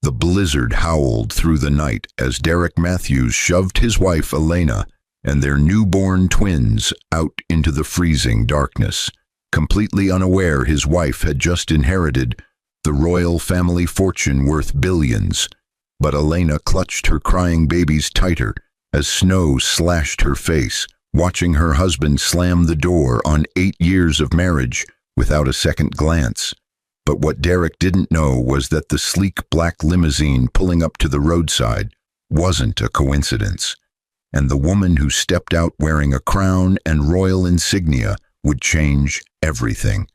The blizzard howled through the night as Derek Matthews shoved his wife Elena and their newborn twins out into the freezing darkness. Completely unaware his wife had just inherited the royal family fortune worth billions, but Elena clutched her crying babies tighter as snow slashed her face, watching her husband slam the door on 8 years of marriage without a second glance. But what Derek didn't know was that the sleek black limousine pulling up to the roadside wasn't a coincidence, and the woman who stepped out wearing a crown and royal insignia would change everything.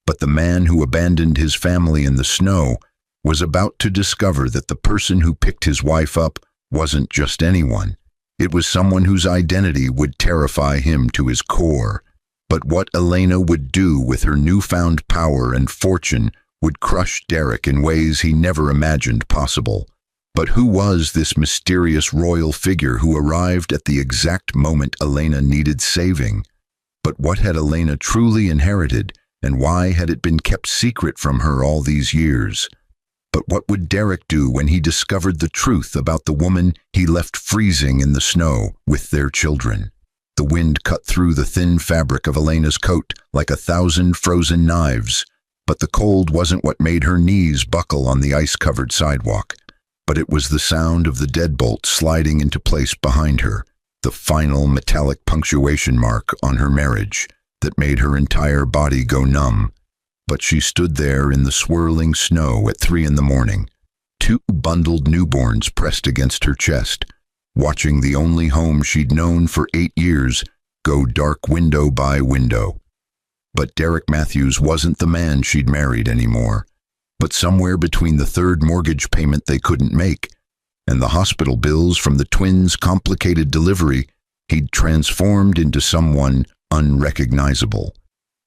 But the man who abandoned his family in the snow was about to discover that the person who picked his wife up wasn't just anyone. It was someone whose identity would terrify him to his core. But what Elena would do with her newfound power and fortune would crush Derek in ways he never imagined possible. But who was this mysterious royal figure who arrived at the exact moment Elena needed saving? But what had Elena truly inherited, and why had it been kept secret from her all these years? But what would Derek do when he discovered the truth about the woman he left freezing in the snow with their children? The wind cut through the thin fabric of Elena's coat like 1,000 frozen knives, but the cold wasn't what made her knees buckle on the ice-covered sidewalk. But it was the sound of the deadbolt sliding into place behind her, the final metallic punctuation mark on her marriage that made her entire body go numb. But she stood there in the swirling snow at 3 a.m, 2 bundled newborns pressed against her chest, watching the only home she'd known for 8 years go dark window by window. But Derek Matthews wasn't the man she'd married anymore. But somewhere between the third mortgage payment they couldn't make and the hospital bills from the twins' complicated delivery, he'd transformed into someone unrecognizable.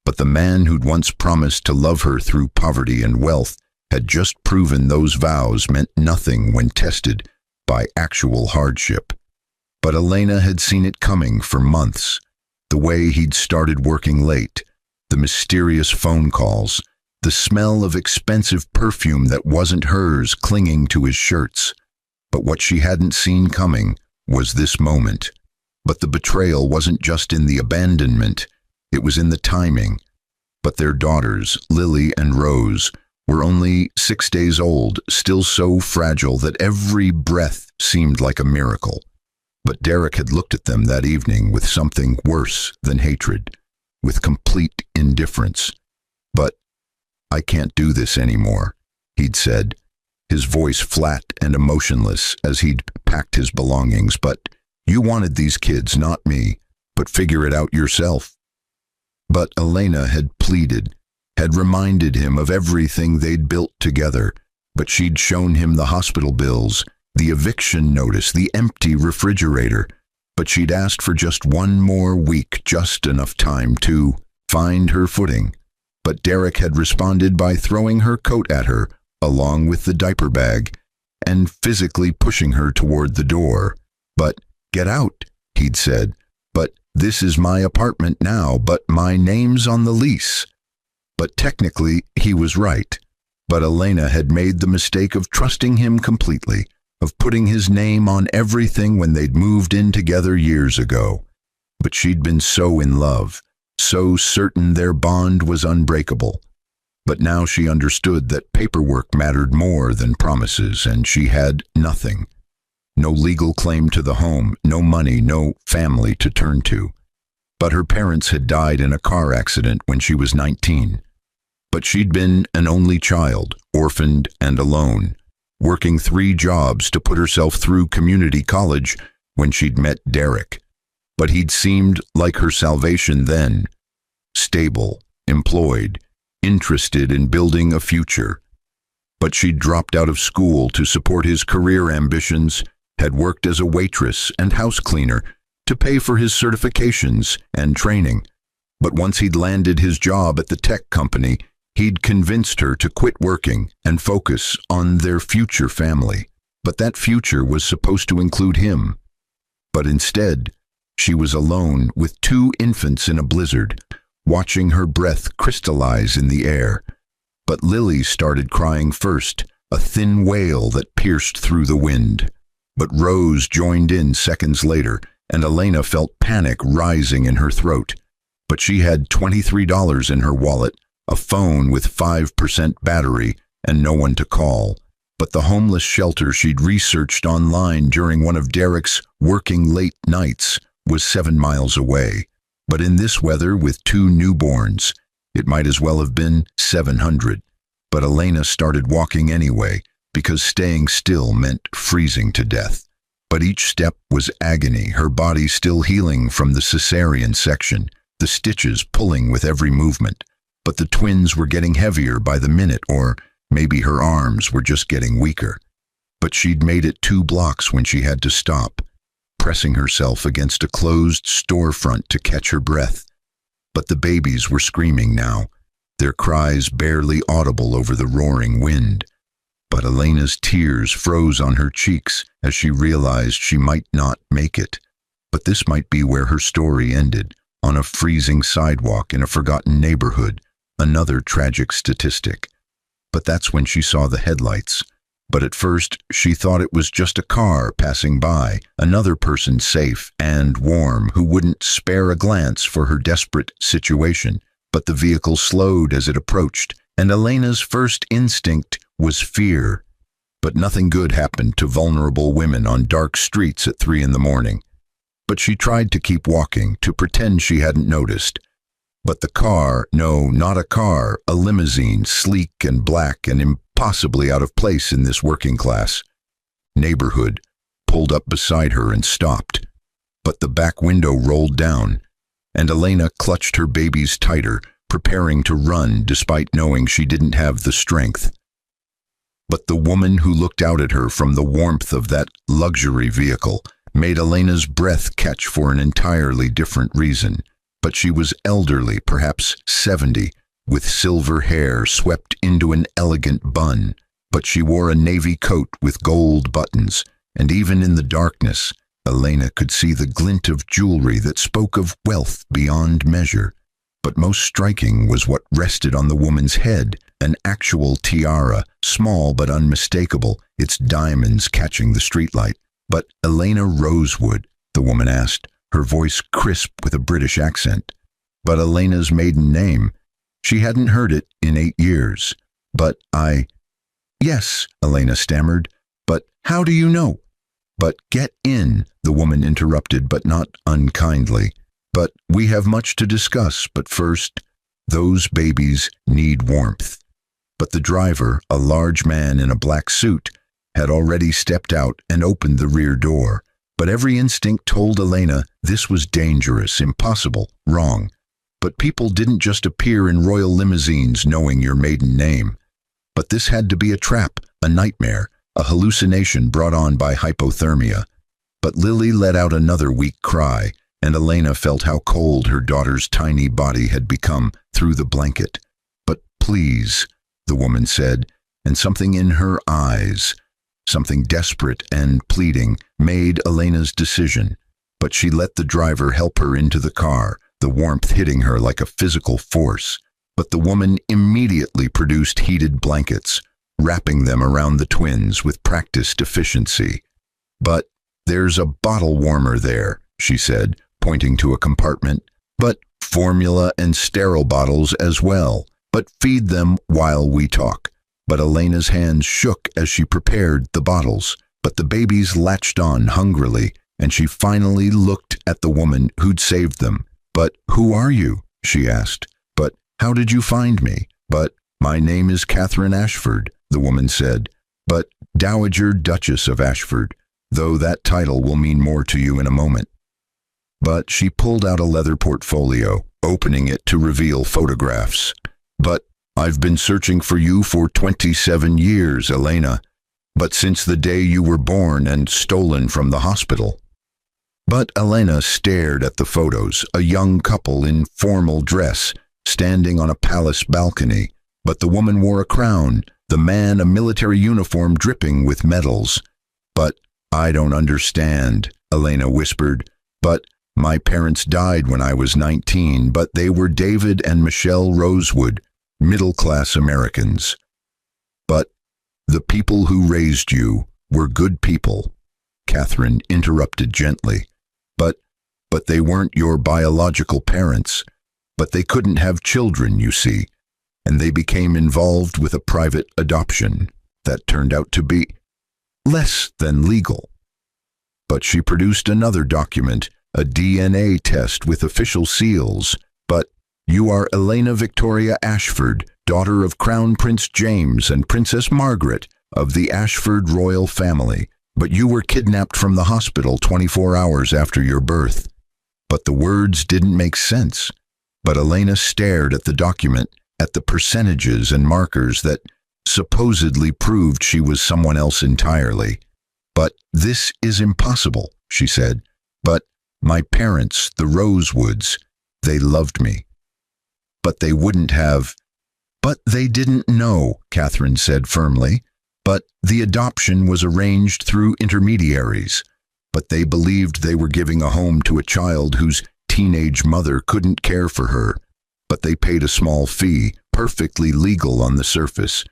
But the man who'd once promised to love her through poverty and wealth had just proven those vows meant nothing when tested by actual hardship. But Elena had seen it coming for months. The way he'd started working late, the mysterious phone calls, the smell of expensive perfume that wasn't hers clinging to his shirts. But what she hadn't seen coming was this moment. But the betrayal wasn't just in the abandonment, it was in the timing. But their daughters, Lily and Rose, were only 6 days old, still so fragile that every breath seemed like a miracle. But Derek had looked at them that evening with something worse than hatred, with complete indifference. "But I can't do this anymore," he'd said, his voice flat and emotionless as he'd packed his belongings. "But you wanted these kids, not me. But figure it out yourself." But Elena had pleaded, had reminded him of everything they'd built together. But she'd shown him the hospital bills, the eviction notice, the empty refrigerator. But she'd asked for just one more week, just enough time to find her footing. But Derek had responded by throwing her coat at her, along with the diaper bag, and physically pushing her toward the door. "But get out," he'd said. "But this is my apartment now, but my name's on the lease." But technically, he was right. But Elena had made the mistake of trusting him completely, of putting his name on everything when they'd moved in together years ago. But she'd been so in love, so certain their bond was unbreakable. But now she understood that paperwork mattered more than promises, and she had nothing. No legal claim to the home, no money, no family to turn to. But her parents had died in a car accident when she was 19. But she'd been an only child, orphaned and alone, working 3 jobs to put herself through community college when she'd met Derek. But he'd seemed like her salvation then. Stable, employed, interested in building a future. But she'd dropped out of school to support his career ambitions, had worked as a waitress and house cleaner to pay for his certifications and training. But once he'd landed his job at the tech company, he'd convinced her to quit working and focus on their future family. But that future was supposed to include him. But instead, she was alone with 2 infants in a blizzard, watching her breath crystallize in the air. But Lily started crying first, a thin wail that pierced through the wind. But Rose joined in seconds later, and Elena felt panic rising in her throat. But she had $23 in her wallet, a phone with 5% battery, and no one to call. But the homeless shelter she'd researched online during one of Derek's working late nights was 7 miles away. But in this weather with 2 newborns, it might as well have been 700. But Elena started walking anyway, because staying still meant freezing to death. But each step was agony, her body still healing from the cesarean section, the stitches pulling with every movement. But the twins were getting heavier by the minute, or maybe her arms were just getting weaker. But she'd made it 2 blocks when she had to stop, pressing herself against a closed storefront to catch her breath. But the babies were screaming now, their cries barely audible over the roaring wind. But Elena's tears froze on her cheeks as she realized she might not make it. But this might be where her story ended, on a freezing sidewalk in a forgotten neighborhood, another tragic statistic. But that's when she saw the headlights. But at first, she thought it was just a car passing by, another person safe and warm who wouldn't spare a glance for her desperate situation. But the vehicle slowed as it approached, and Elena's first instinct was fear. But nothing good happened to vulnerable women on dark streets at 3 in the morning. But she tried to keep walking, to pretend she hadn't noticed. But the car, no, not a car, a limousine, sleek and black and impossibly out of place in this working class neighborhood, pulled up beside her and stopped. But the back window rolled down, and Elena clutched her babies tighter, preparing to run despite knowing she didn't have the strength. But the woman who looked out at her from the warmth of that luxury vehicle made Elena's breath catch for an entirely different reason. But she was elderly, perhaps 70, with silver hair swept into an elegant bun. But she wore a navy coat with gold buttons, and even in the darkness, Elena could see the glint of jewelry that spoke of wealth beyond measure. But most striking was what rested on the woman's head, an actual tiara, small but unmistakable, its diamonds catching the streetlight. "But Elena Rosewood?" the woman asked, her voice crisp with a British accent. But Elena's maiden name, she hadn't heard it in 8 years. "But Yes," Elena stammered. "But how do you know?" "But get in," the woman interrupted, but not unkindly. "But we have much to discuss, but first, those babies need warmth." But the driver, a large man in a black suit, had already stepped out and opened the rear door. But every instinct told Elena this was dangerous, impossible, wrong. But people didn't just appear in royal limousines knowing your maiden name. But this had to be a trap, a nightmare, a hallucination brought on by hypothermia. But Lily let out another weak cry, and Elena felt how cold her daughter's tiny body had become through the blanket. "But please," the woman said, and something in her eyes, something desperate and pleading, made Elena's decision. But she let the driver help her into the car, the warmth hitting her like a physical force. But the woman immediately produced heated blankets, wrapping them around the twins with practiced efficiency. "But there's a bottle warmer there," she said, pointing to a compartment. "But formula and sterile bottles as well. But feed them while we talk." But Elena's hands shook as she prepared the bottles. But the babies latched on hungrily, and she finally looked at the woman who'd saved them. "But who are you?" she asked. "But how did you find me?" "But my name is Catherine Ashford," the woman said. "But Dowager Duchess of Ashford, though that title will mean more to you in a moment." But she pulled out a leather portfolio, opening it to reveal photographs. "But I've been searching for you for 27 years, Elena. But since the day you were born and stolen from the hospital." But Elena stared at the photos, a young couple in formal dress, standing on a palace balcony. But the woman wore a crown, the man a military uniform dripping with medals. "But I don't understand," Elena whispered. "But my parents died when I was 19, but they were David and Michelle Rosewood, middle-class Americans." "But The people who raised you were good people, Catherine interrupted gently. But they weren't your biological parents. But they couldn't have children, you see, and they became involved with a private adoption that turned out to be less than legal. But she produced another document, a DNA test with official seals. But you are Elena Victoria Ashford, daughter of Crown Prince James and Princess Margaret of the Ashford royal family. But you were kidnapped from the hospital 24 hours after your birth. But the words didn't make sense. But Elena stared at the document, at the percentages and markers that supposedly proved she was someone else entirely. But this is impossible, she said. But my parents, the Rosewoods, they loved me. But they wouldn't have. But they didn't know, Catherine said firmly. But the adoption was arranged through intermediaries. But they believed they were giving a home to a child whose teenage mother couldn't care for her. But they paid a small fee, perfectly legal on the surface.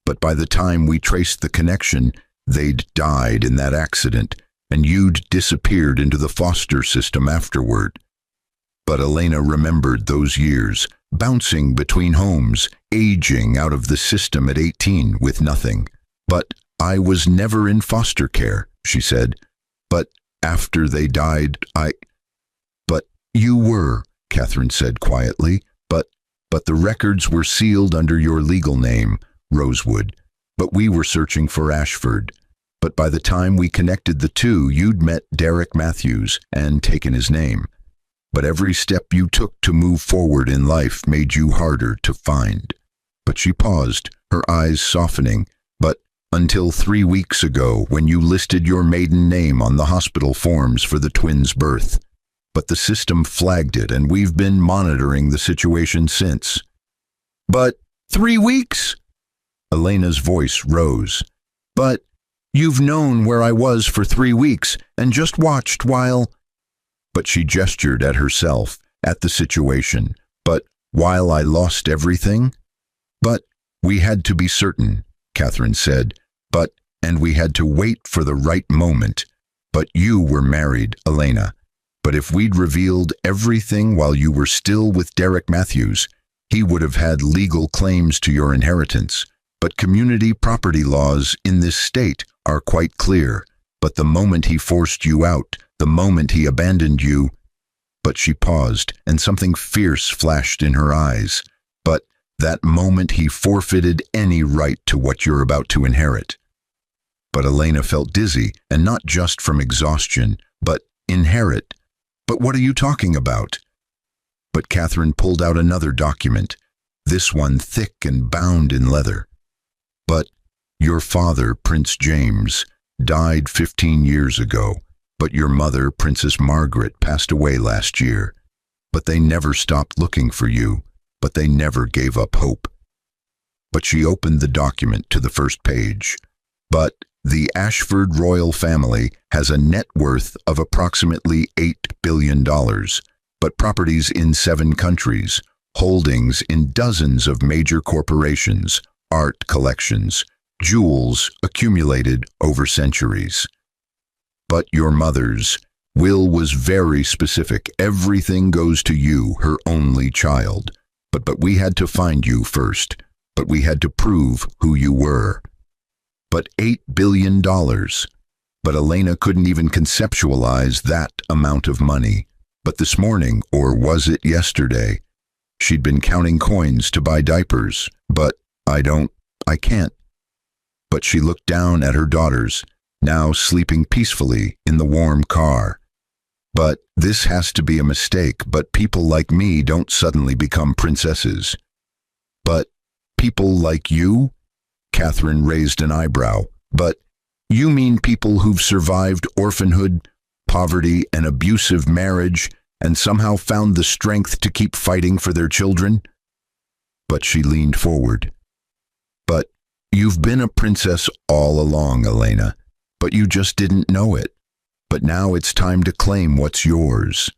But by the time we traced the connection, they'd died in that accident, and you'd disappeared into the foster system afterward. But Elena remembered those years, bouncing between homes, aging out of the system at 18 with nothing. But I was never in foster care, she said. But after they died, But you were, Catherine said quietly. But the records were sealed under your legal name, Rosewood. But we were searching for Ashford. But by the time we connected the two, you'd met Derek Matthews and taken his name. But every step you took to move forward in life made you harder to find. But she paused, her eyes softening. But until 3 weeks ago, when you listed your maiden name on the hospital forms for the twins' birth. But the system flagged it, and we've been monitoring the situation since. But 3 weeks? Elena's voice rose. But you've known where I was for 3 weeks, and just watched while... But she gestured at herself, at the situation. But while I lost everything? But we had to be certain, Catherine said. And we had to wait for the right moment. But you were married, Elena. But if we'd revealed everything while you were still with Derek Matthews, he would have had legal claims to your inheritance. But community property laws in this state are quite clear. But the moment he forced you out, the moment he abandoned you... But she paused, and something fierce flashed in her eyes. But that moment he forfeited any right to what you're about to inherit. But Elena felt dizzy, and not just from exhaustion, but inherit. But what are you talking about? But Catherine pulled out another document, this one thick and bound in leather. But your father, Prince James, died 15 years ago, but your mother, Princess Margaret, passed away last year. But they never stopped looking for you, but they never gave up hope. But she opened the document to the first page. But the Ashford royal family has a net worth of approximately $8 billion, but properties in 7 countries, holdings in dozens of major corporations, art collections, jewels accumulated over centuries. But your mother's will was very specific. Everything goes to you, her only child. But we had to find you first. But we had to prove who you were. But $8 billion. But Elena couldn't even conceptualize that amount of money. But this morning, or was it yesterday, she'd been counting coins to buy diapers. But I can't. But she looked down at her daughters, now sleeping peacefully in the warm car. But this has to be a mistake, but people like me don't suddenly become princesses. But people like you? Catherine raised an eyebrow. But you mean people who've survived orphanhood, poverty, and abusive marriage, and somehow found the strength to keep fighting for their children? But she leaned forward. But you've been a princess all along, Elena, but you just didn't know it. But now it's time to claim what's yours.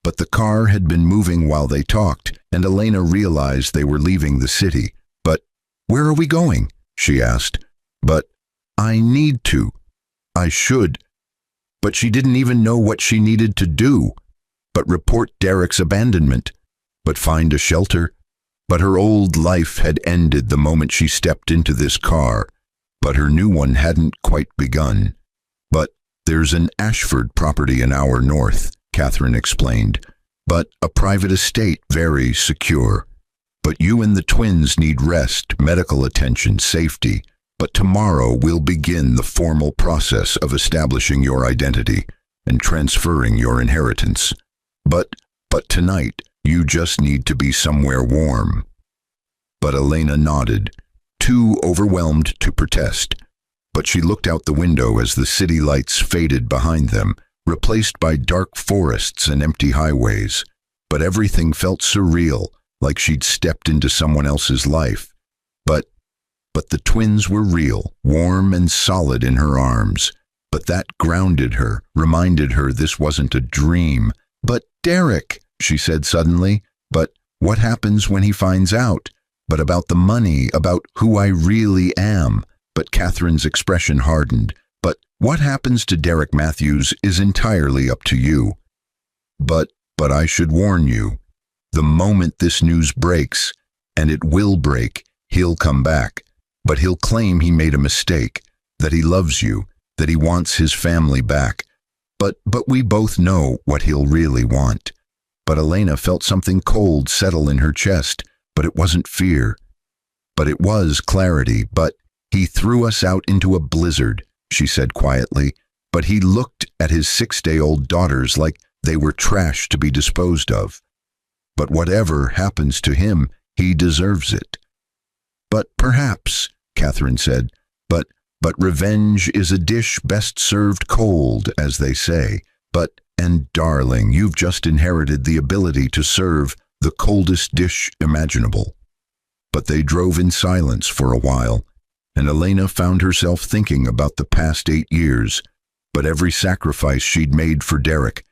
But the car had been moving while they talked, and Elena realized they were leaving the city. But where are we going? She asked. But I need to. I should. But she didn't even know what she needed to do. But report Derek's abandonment. But find a shelter. But her old life had ended the moment she stepped into this car. But her new one hadn't quite begun. But there's an Ashford property an hour north, Catherine explained. But a private estate, very secure. But you and the twins need rest, medical attention, safety. But tomorrow we'll begin the formal process of establishing your identity and transferring your inheritance. But tonight, you just need to be somewhere warm. But Elena nodded, too overwhelmed to protest. But she looked out the window as the city lights faded behind them, replaced by dark forests and empty highways. But everything felt surreal, like she'd stepped into someone else's life. But the twins were real, warm and solid in her arms. But that grounded her, reminded her this wasn't a dream. But Derek, she said suddenly, but what happens when he finds out? But about the money, about who I really am. But Catherine's expression hardened. But what happens to Derek Matthews is entirely up to you. But I should warn you, the moment this news breaks, and it will break, he'll come back. But he'll claim he made a mistake, that he loves you, that he wants his family back. But we both know what he'll really want. But Elena felt something cold settle in her chest, but it wasn't fear. But it was clarity. But he threw us out into a blizzard, she said quietly. But he looked at his 6-day-old daughters like they were trash to be disposed of. But whatever happens to him, he deserves it. But perhaps, Catherine said, but revenge is a dish best served cold, as they say. And darling, you've just inherited the ability to serve the coldest dish imaginable. But they drove in silence for a while, and Elena found herself thinking about the past 8 years, but every sacrifice she'd made for Derek,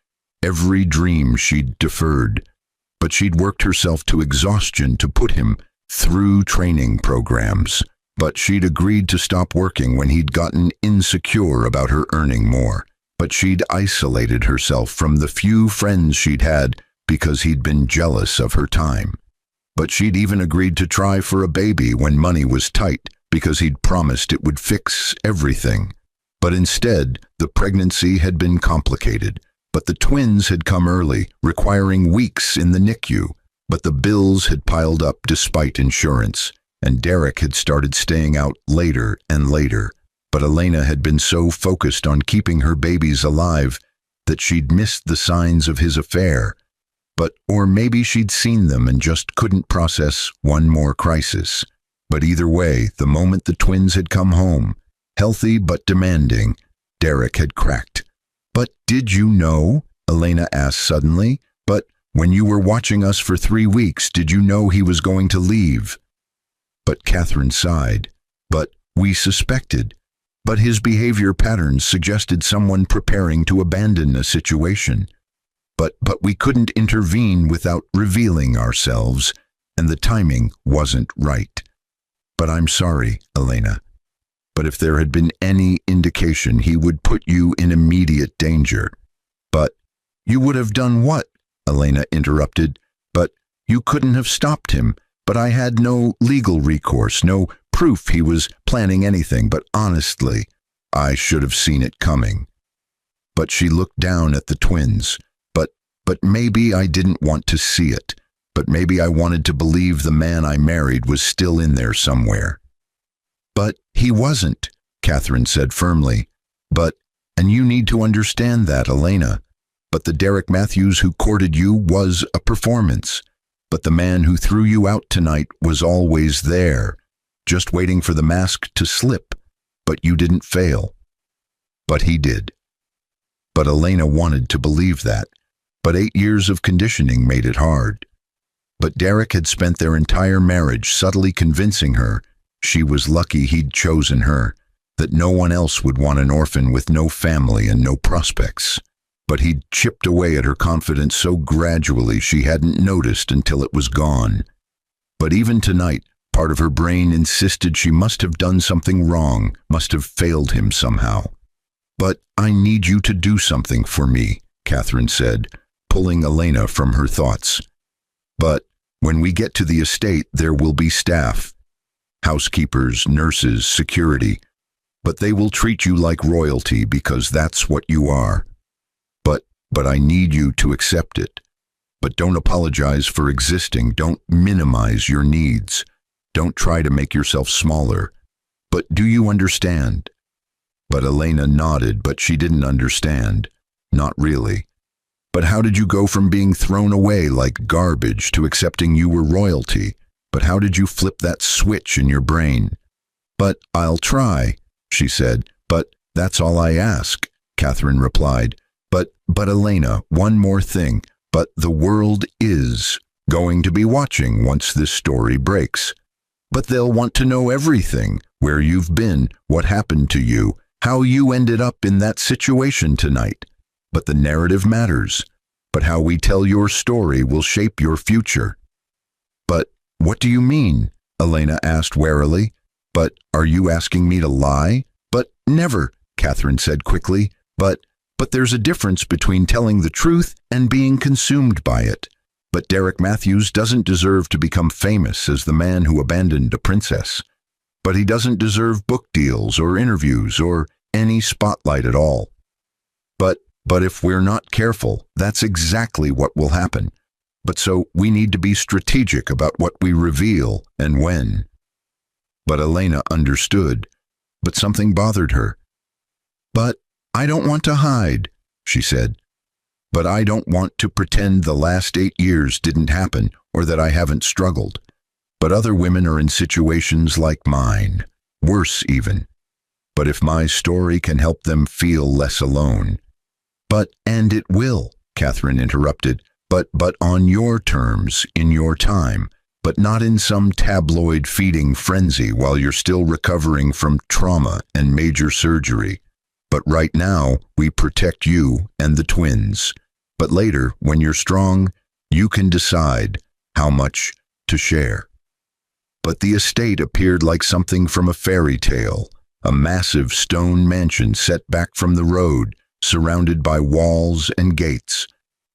every dream she'd deferred. But she'd worked herself to exhaustion to put him through training programs. But she'd agreed to stop working when he'd gotten insecure about her earning more. But she'd isolated herself from the few friends she'd had because he'd been jealous of her time. But she'd even agreed to try for a baby when money was tight because he'd promised it would fix everything. But instead, the pregnancy had been complicated. But the twins had come early, requiring weeks in the NICU. But the bills had piled up despite insurance, and Derek had started staying out later and later. But Elena had been so focused on keeping her babies alive that she'd missed the signs of his affair. Or maybe she'd seen them and just couldn't process one more crisis. But either way, the moment the twins had come home, healthy but demanding, Derek had cracked. But did you know? Elena asked suddenly. But when you were watching us for 3 weeks, did you know he was going to leave? But Catherine sighed. But we suspected. But his behavior patterns suggested someone preparing to abandon a situation. But we couldn't intervene without revealing ourselves, and the timing wasn't right. But I'm sorry, Elena. But if there had been any indication he would put you in immediate danger. But you would have done what? Elena interrupted. But you couldn't have stopped him. But I had no legal recourse, no proof he was planning anything. But honestly, I should have seen it coming. But she looked down at the twins. But maybe I didn't want to see it. But maybe I wanted to believe the man I married was still in there somewhere. But he wasn't, Catherine said firmly. And you need to understand that, Elena. But the Derek Matthews who courted you was a performance. But the man who threw you out tonight was always there, just waiting for the mask to slip. But you didn't fail. But he did. But Elena wanted to believe that. But 8 years of conditioning made it hard. But Derek had spent their entire marriage subtly convincing her she was lucky he'd chosen her, that no one else would want an orphan with no family and no prospects. But he'd chipped away at her confidence so gradually she hadn't noticed until it was gone. But even tonight, Part of her brain insisted she must have done something wrong, must have failed him somehow. "But I need you to do something for me," Catherine said, pulling Elena from her thoughts. "But when we get to the estate, there will be staff, housekeepers, nurses, security. But they will treat you like royalty because that's what you are. But I need you to accept it. But don't apologize for existing. Don't minimize your needs. Don't try to make yourself smaller. But do you understand?" But Elena nodded, but she didn't understand. Not really. "But how did you go from being thrown away like garbage to accepting you were royalty? But how did you flip that switch in your brain?" "But I'll try," she said. "But that's all I ask," Catherine replied. But Elena, one more thing. But the world is going to be watching once this story breaks. But they'll want to know everything, where you've been, what happened to you, how you ended up in that situation tonight. But the narrative matters. But how we tell your story will shape your future." "But what do you mean?" Elena asked warily. "But are you asking me to lie?" "But never," Catherine said quickly. But there's a difference between telling the truth and being consumed by it. But Derek Matthews doesn't deserve to become famous as the man who abandoned a princess. But he doesn't deserve book deals or interviews or any spotlight at all. But if we're not careful, that's exactly what will happen. But so we need to be strategic about what we reveal and when." But Elena understood. But something bothered her. "But I don't want to hide," she said. "But I don't want to pretend the last 8 years didn't happen or that I haven't struggled. But other women are in situations like mine, worse even. But if my story can help them feel less alone—" And it will," Catherine interrupted, but on your terms, in your time, but not in some tabloid feeding frenzy while you're still recovering from trauma and major surgery. But right now, we protect you and the twins. But later, when you're strong, you can decide how much to share." But the estate appeared like something from a fairy tale, a massive stone mansion set back from the road, surrounded by walls and gates.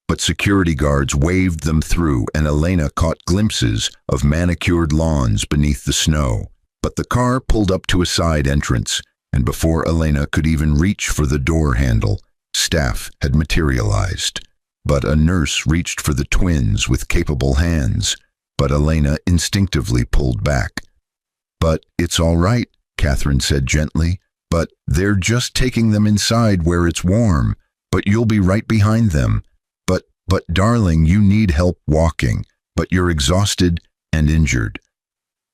But security guards waved them through, and Elena caught glimpses of manicured lawns beneath the snow. But the car pulled up to a side entrance, and before Elena could even reach for the door handle, staff had materialized. But a nurse reached for the twins with capable hands, but Elena instinctively pulled back. "But it's all right," Catherine said gently. "But they're just taking them inside where it's warm. But you'll be right behind them. But darling, you need help walking. But you're exhausted and injured."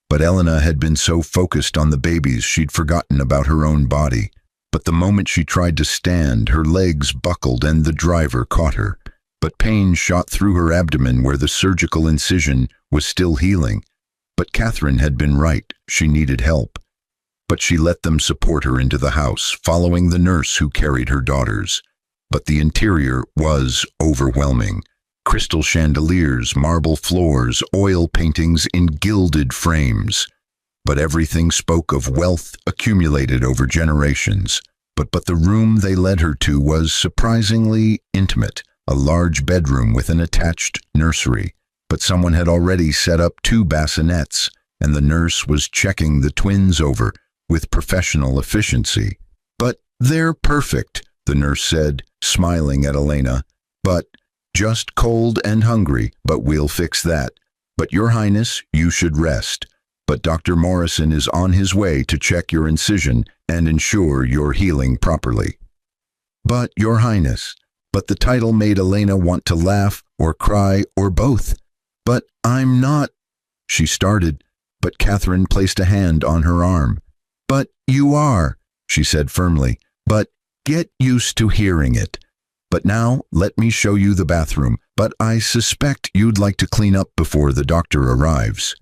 But Elena had been so focused on the babies she'd forgotten about her own body. But the moment she tried to stand, her legs buckled and the driver caught her. But pain shot through her abdomen where the surgical incision was still healing. But Catherine had been right. She needed help. But she let them support her into the house, following the nurse who carried her daughters. But the interior was overwhelming. Crystal chandeliers, marble floors, oil paintings in gilded frames. But everything spoke of wealth accumulated over generations. But the room they led her to was surprisingly intimate, a large bedroom with an attached nursery. But someone had already set up 2 bassinets, and the nurse was checking the twins over with professional efficiency. "But they're perfect," the nurse said, smiling at Elena. "But just cold and hungry, but we'll fix that. But Your Highness, you should rest. But Dr. Morrison is on his way to check your incision and ensure you're healing properly." "But Your Highness," but the title made Elena want to laugh or cry or both. "But I'm not," she started, but Catherine placed a hand on her arm. "But you are," she said firmly. "But get used to hearing it. But now let me show you the bathroom. But I suspect you'd like to clean up before the doctor arrives."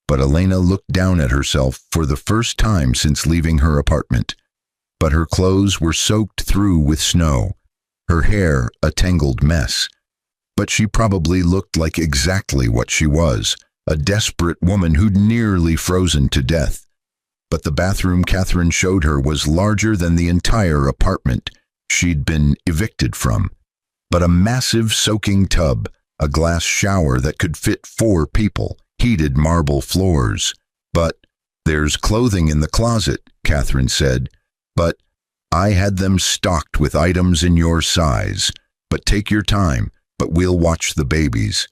But Elena looked down at herself for the first time since leaving her apartment. But her clothes were soaked through with snow, her hair a tangled mess. But she probably looked like exactly what she was, a desperate woman who'd nearly frozen to death. But the bathroom Catherine showed her was larger than the entire apartment she'd been evicted from. But a massive soaking tub, a glass shower that could fit 4 people, heated marble floors. But there's clothing in the closet, Catherine said. But I had them stocked with items in your size. But take your time, but we'll watch the babies.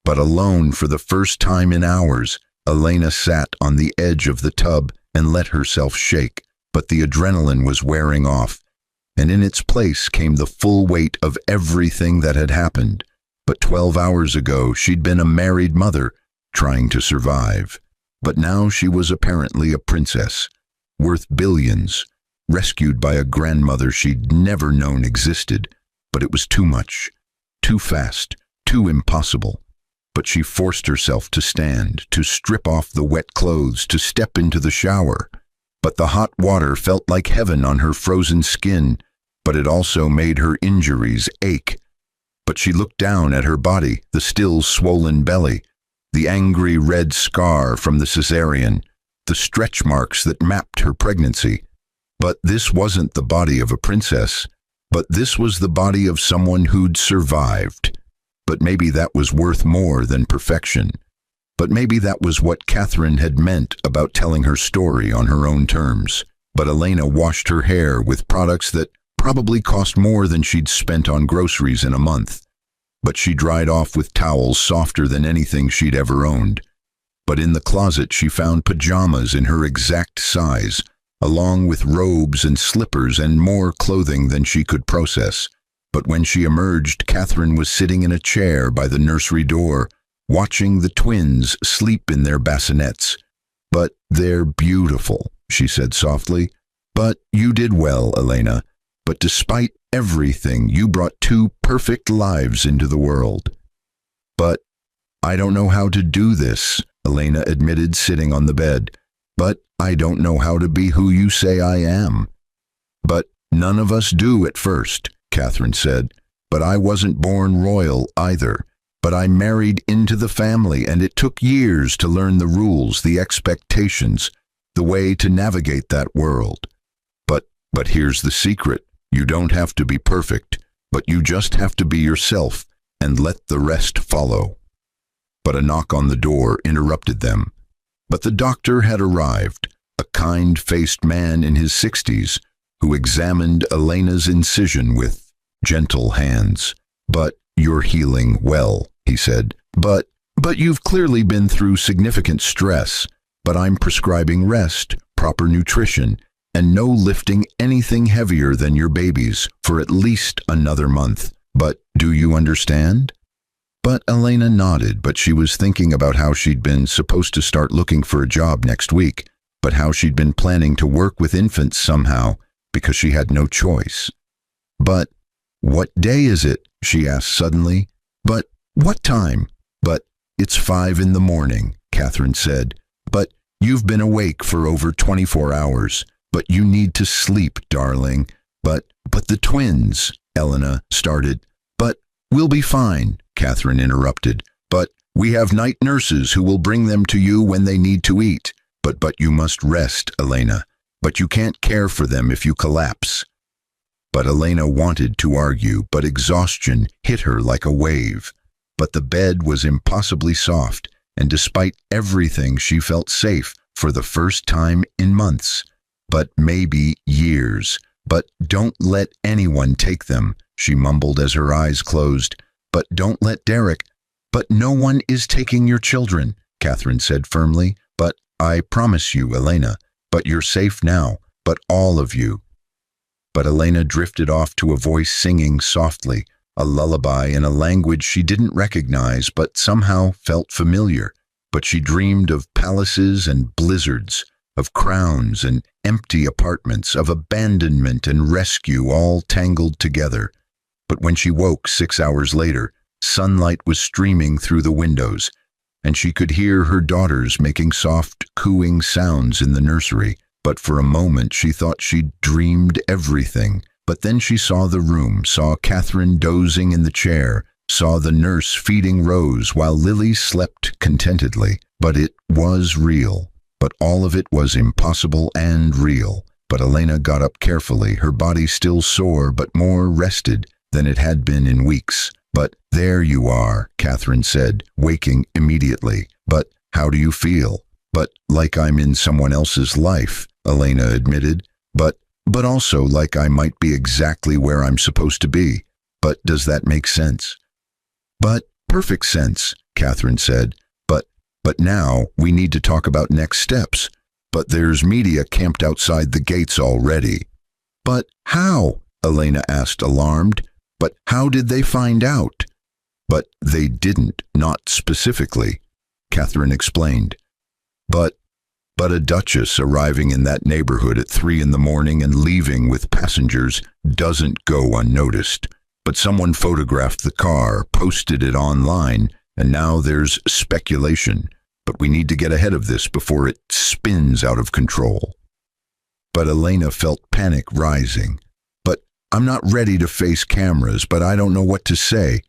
But alone for the first time in hours, Elena sat on the edge of the tub and let herself shake. But the adrenaline was wearing off, and in its place came the full weight of everything that had happened. But 12 hours ago, she'd been a married mother trying to survive. But now she was apparently a princess, worth billions, rescued by a grandmother she'd never known existed. But it was too much, too fast, too impossible. But she forced herself to stand, to strip off the wet clothes, to step into the shower. But the hot water felt like heaven on her frozen skin, but it also made her injuries ache. But she looked down at her body, the still swollen belly, the angry red scar from the cesarean, the stretch marks that mapped her pregnancy. But this wasn't the body of a princess, but this was the body of someone who'd survived. But maybe that was worth more than perfection. But maybe that was what Catherine had meant about telling her story on her own terms. But Elena washed her hair with products that probably cost more than she'd spent on groceries in a month. But she dried off with towels softer than anything she'd ever owned. But in the closet she found pajamas in her exact size, along with robes and slippers and more clothing than she could process. But when she emerged, Catherine was sitting in a chair by the nursery door, watching the twins sleep in their bassinets. "But they're beautiful," she said softly. "But you did well, Elena. But despite everything, you brought 2 perfect lives into the world." "But I don't know how to do this," Elena admitted, sitting on the bed. "But I don't know how to be who you say I am." "But none of us do at first," Catherine said. "But I wasn't born royal either. But I married into the family, and it took years to learn the rules, the expectations, the way to navigate that world. But here's the secret. You don't have to be perfect, but you just have to be yourself and let the rest follow." But a knock on the door interrupted them. But the doctor had arrived, a kind-faced man in his 60s, who examined Elena's incision with gentle hands. "But you're healing well," he said. But you've clearly been through significant stress. But I'm prescribing rest, proper nutrition, and no lifting anything heavier than your babies for at least another month. But do you understand?" But Elena nodded, but she was thinking about how she'd been supposed to start looking for a job next week, but how she'd been planning to work with infants somehow, because she had no choice. "But what day is it?" she asked suddenly. "But what time?" "But it's 5 in the morning," Catherine said. "But you've been awake for over 24 hours. But you need to sleep, darling." But the twins," Elena started. "But we'll be fine," Catherine interrupted. "But we have night nurses who will bring them to you when they need to eat. But you must rest, Elena. But you can't care for them if you collapse." But Elena wanted to argue, but exhaustion hit her like a wave. But the bed was impossibly soft, and despite everything she felt safe for the first time in months. "But maybe years. But don't let anyone take them," she mumbled as her eyes closed. "But don't let Derek." "But no one is taking your children," Catherine said firmly. "But I promise you, Elena. But you're safe now. But all of you." But Elena drifted off to a voice singing softly, a lullaby in a language she didn't recognize but somehow felt familiar. But she dreamed of palaces and blizzards, of crowns and empty apartments, of abandonment and rescue all tangled together. But when she woke 6 hours later, sunlight was streaming through the windows, and she could hear her daughters making soft, cooing sounds in the nursery. But for a moment she thought she'd dreamed everything. But then she saw the room, saw Catherine dozing in the chair, saw the nurse feeding Rose while Lily slept contentedly. But it was real. But all of it was impossible and real. But Elena got up carefully, her body still sore but more rested than it had been in weeks. "But there you are," Catherine said, waking immediately. "But how do you feel?" "But like I'm in someone else's life," Elena admitted. But also like I might be exactly where I'm supposed to be. But does that make sense?" "But perfect sense," Catherine said. But now we need to talk about next steps. But there's media camped outside the gates already." "But how?" Elena asked, alarmed. "But how did they find out?" "But they didn't, not specifically," Catherine explained. But a duchess arriving in that neighborhood at 3 in the morning and leaving with passengers doesn't go unnoticed. But someone photographed the car, posted it online, and now there's speculation. But we need to get ahead of this before it spins out of control. But Elena felt panic rising. "But I'm not ready to face cameras, but I don't know what to say."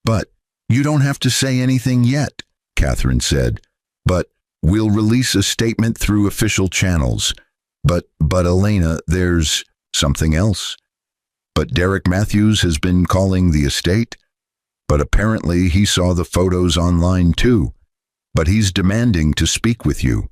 "But you don't have to say anything yet," Catherine said. "But we'll release a statement through official channels." But Elena, there's something else." "But Derek Matthews has been calling the estate?" "But apparently he saw the photos online too. But he's demanding to speak with you."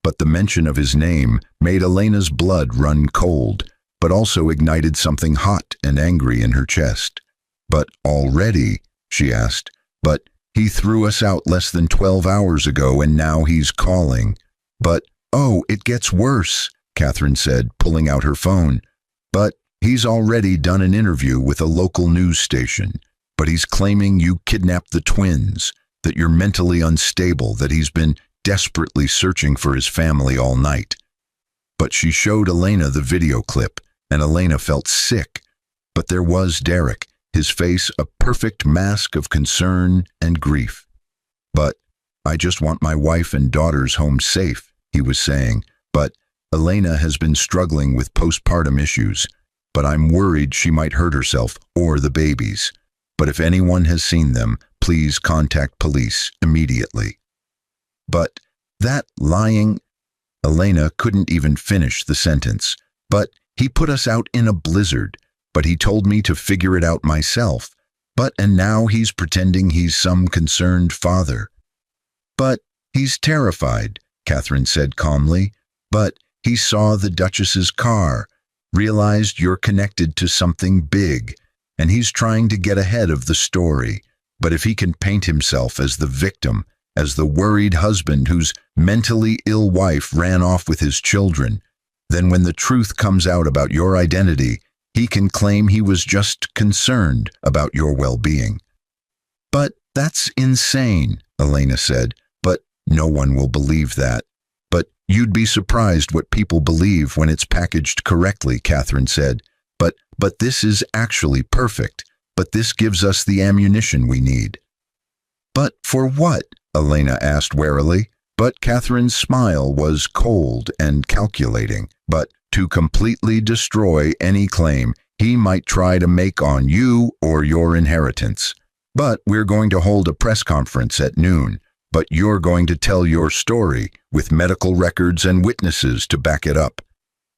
But the mention of his name made Elena's blood run cold, but also ignited something hot and angry in her chest. "But already?" she asked. "But he threw us out less than 12 hours ago and now he's calling." "But, oh, it gets worse," Catherine said, pulling out her phone. "But he's already done an interview with a local news station. But he's claiming you kidnapped the twins, that you're mentally unstable, that he's been desperately searching for his family all night." But she showed Elena the video clip, and Elena felt sick. But there was Derek, his face a perfect mask of concern and grief. "But I just want my wife and daughters home safe," he was saying. "But Elena has been struggling with postpartum issues. But I'm worried she might hurt herself or the babies. But if anyone has seen them, please contact police immediately." "But that lying—" Elena couldn't even finish the sentence. "But he put us out in a blizzard. But he told me to figure it out myself. And now he's pretending he's some concerned father." "But he's terrified," Catherine said calmly. "But he saw the Duchess's car, realized you're connected to something big, and he's trying to get ahead of the story. But if he can paint himself as the victim, as the worried husband whose mentally ill wife ran off with his children, then when the truth comes out about your identity, he can claim he was just concerned about your well-being." "But that's insane," Elena said. "But no one will believe that." "But you'd be surprised what people believe when it's packaged correctly," Catherine said. But this is actually perfect. But this gives us the ammunition we need." "But for what?" Elena asked warily. But Catherine's smile was cold and calculating. "But to completely destroy any claim he might try to make on you or your inheritance. But we're going to hold a press conference at noon. But you're going to tell your story with medical records and witnesses to back it up.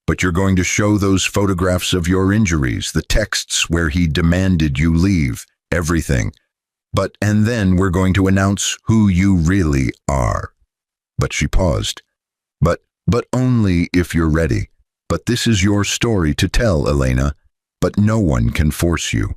But you're going to show those photographs of your injuries, the texts where he demanded you leave, everything. And then we're going to announce who you really are." But she paused. But only if you're ready. But this is your story to tell, Elena. But no one can force you."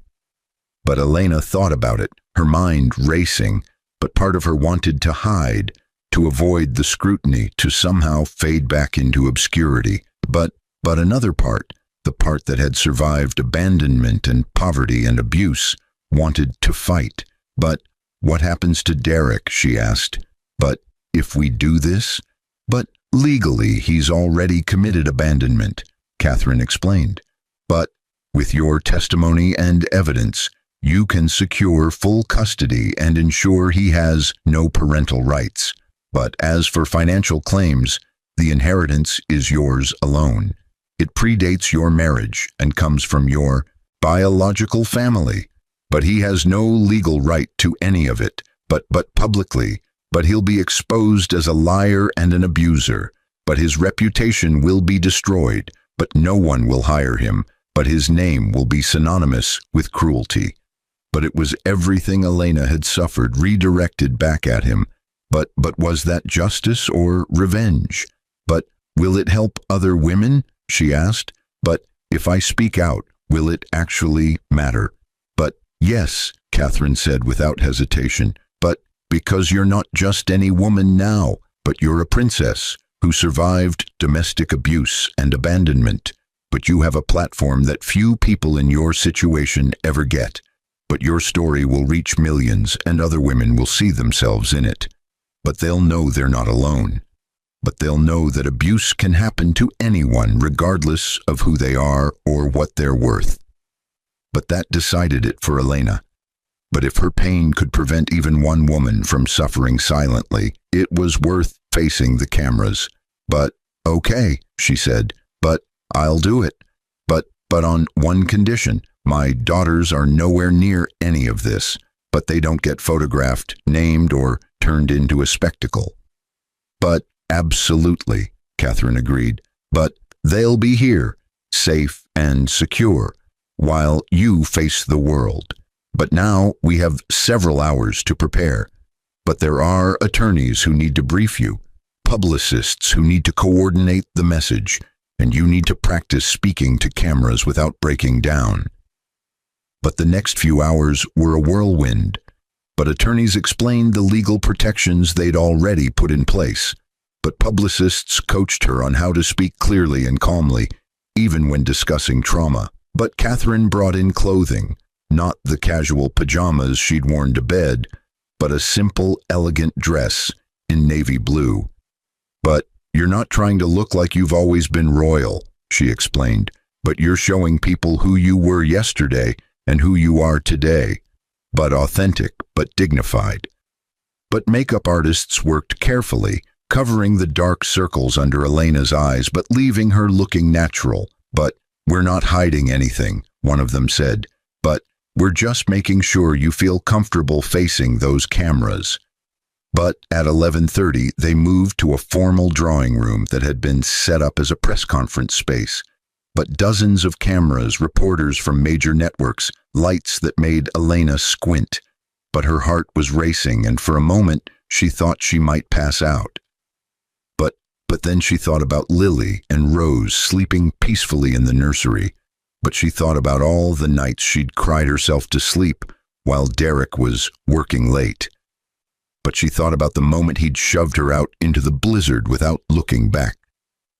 But Elena thought about it, her mind racing. But part of her wanted to hide, to avoid the scrutiny, to somehow fade back into obscurity. But another part, the part that had survived abandonment and poverty and abuse, wanted to fight. "But what happens to Derek?" she asked. "But if we do this?" "But legally he's already committed abandonment," Catherine explained. "But with your testimony and evidence, you can secure full custody and ensure he has no parental rights. But as for financial claims, the inheritance is yours alone. It predates your marriage and comes from your biological family. But he has no legal right to any of it, but publicly. But he'll be exposed as a liar and an abuser. But his reputation will be destroyed, but no one will hire him, but his name will be synonymous with cruelty. But it was everything Elena had suffered redirected back at him. But was that justice or revenge? But will it help other women? She asked. But if I speak out, will it actually matter? But yes, Catherine said without hesitation. But because you're not just any woman now, but you're a princess who survived domestic abuse and abandonment. But you have a platform that few people in your situation ever get. But your story will reach millions and other women will see themselves in it. But they'll know they're not alone. But they'll know that abuse can happen to anyone regardless of who they are or what they're worth. But that decided it for Elena. But if her pain could prevent even one woman from suffering silently, it was worth facing the cameras. But, okay, she said, but I'll do it. But on one condition. My daughters are nowhere near any of this, but they don't get photographed, named, or turned into a spectacle. But absolutely, Catherine agreed. But they'll be here, safe and secure, while you face the world. But now we have several hours to prepare. But there are attorneys who need to brief you, publicists who need to coordinate the message, and you need to practice speaking to cameras without breaking down. But the next few hours were a whirlwind. But attorneys explained the legal protections they'd already put in place. But publicists coached her on how to speak clearly and calmly, even when discussing trauma. But Catherine brought in clothing, not the casual pajamas she'd worn to bed, but a simple, elegant dress in navy blue. But you're not trying to look like you've always been royal, she explained, but you're showing people who you were yesterday and who you are today, but authentic, but dignified. But makeup artists worked carefully, covering the dark circles under Elena's eyes, but leaving her looking natural. But we're not hiding anything, one of them said, but we're just making sure you feel comfortable facing those cameras. But at 11:30, they moved to a formal drawing room that had been set up as a press conference space. But dozens of cameras, reporters from major networks, lights that made Elena squint. But her heart was racing, and for a moment, she thought she might pass out. But then she thought about Lily and Rose sleeping peacefully in the nursery. But she thought about all the nights she'd cried herself to sleep while Derek was working late. But she thought about the moment he'd shoved her out into the blizzard without looking back.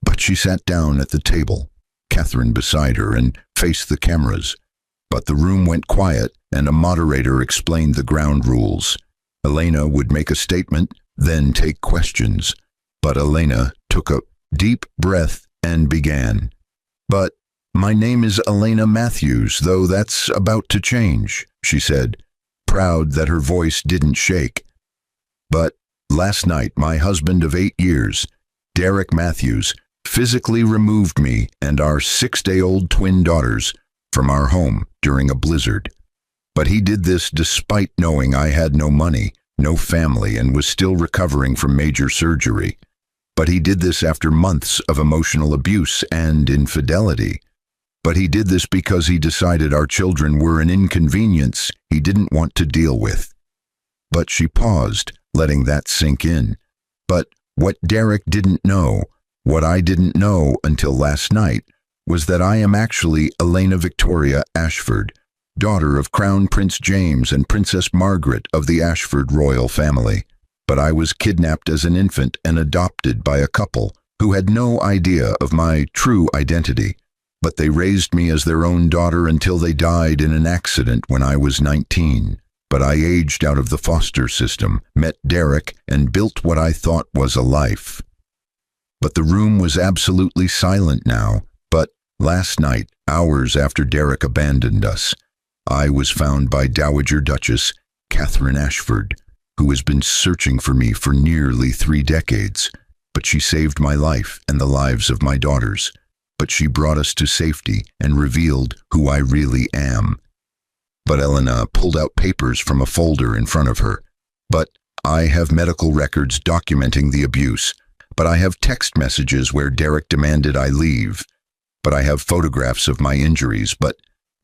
But she sat down at the table, Catherine beside her, and faced the cameras. But the room went quiet, and a moderator explained the ground rules. Elena would make a statement, then take questions. But Elena took a deep breath and began. But my name is Elena Matthews, though that's about to change, she said, proud that her voice didn't shake. But last night, my husband of 8 years, Derek Matthews, physically removed me and our 6-day-old twin daughters from our home during a blizzard. But he did this despite knowing I had no money, no family, and was still recovering from major surgery. But he did this after months of emotional abuse and infidelity. But he did this because he decided our children were an inconvenience he didn't want to deal with. But she paused, letting that sink in. But what Derek didn't know, what I didn't know until last night, was that I am actually Elena Victoria Ashford, daughter of Crown Prince James and Princess Margaret of the Ashford royal family. But I was kidnapped as an infant and adopted by a couple who had no idea of my true identity. But they raised me as their own daughter until they died in an accident when I was 19. But I aged out of the foster system, met Derek, and built what I thought was a life. But the room was absolutely silent now. But last night, hours after Derek abandoned us, I was found by Dowager Duchess Catherine Ashford, who has been searching for me for nearly 3 decades. But she saved my life and the lives of my daughters. But she brought us to safety and revealed who I really am. But Elena pulled out papers from a folder in front of her. But I have medical records documenting the abuse. But I have text messages where Derek demanded I leave. But I have photographs of my injuries,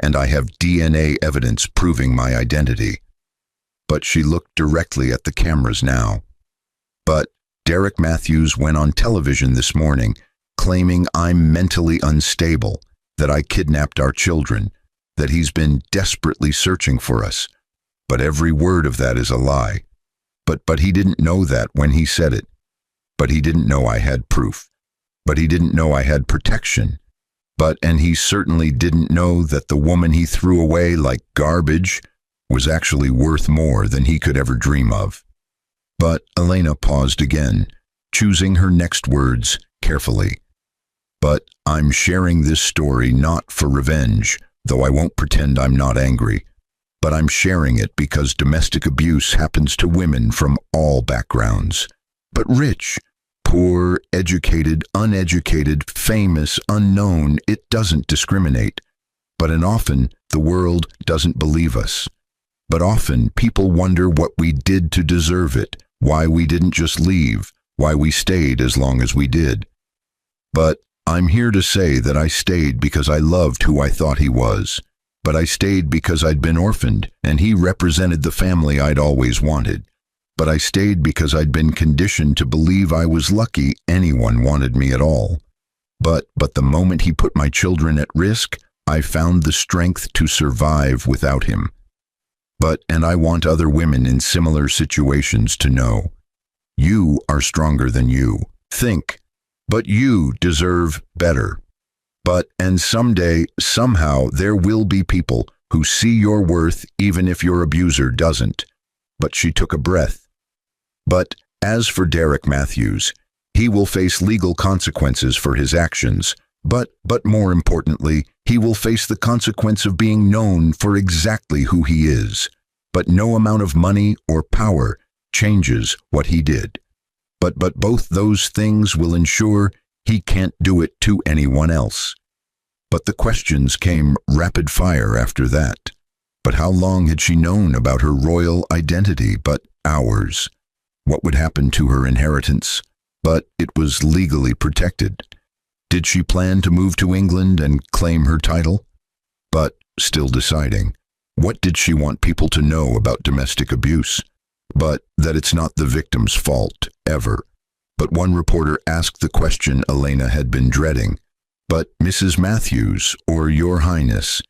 and I have DNA evidence proving my identity. But she looked directly at the cameras now. But Derek Matthews went on television this morning claiming I'm mentally unstable, that I kidnapped our children, that he's been desperately searching for us. But every word of that is a lie. But he didn't know that when he said it. But he didn't know I had proof. But he didn't know I had protection. And he certainly didn't know that the woman he threw away like garbage was actually worth more than he could ever dream of. But Elena paused again, choosing her next words carefully. But I'm sharing this story not for revenge, though I won't pretend I'm not angry. But I'm sharing it because domestic abuse happens to women from all backgrounds. But rich, poor, educated, uneducated, famous, unknown, it doesn't discriminate. And often the world doesn't believe us. But often people wonder what we did to deserve it, why we didn't just leave, why we stayed as long as we did. But I'm here to say that I stayed because I loved who I thought he was. But I stayed because I'd been orphaned, and he represented the family I'd always wanted. But I stayed because I'd been conditioned to believe I was lucky anyone wanted me at all. But the moment he put my children at risk, I found the strength to survive without him. And I want other women in similar situations to know. You are stronger than you think, but you deserve better. And someday, somehow, there will be people who see your worth even if your abuser doesn't. But she took a breath. But as for Derek Matthews, he will face legal consequences for his actions. But more importantly, he will face the consequence of being known for exactly who he is. But no amount of money or power changes what he did. But both those things will ensure he can't do it to anyone else. But the questions came rapid fire after that. But how long had she known about her royal identity? But hours. What would happen to her inheritance? But it was legally protected. Did she plan to move to England and claim her title? But still deciding. What did she want people to know about domestic abuse? But that it's not the victim's fault, ever. But one reporter asked the question Elena had been dreading. But Mrs. Matthews, or Your Highness,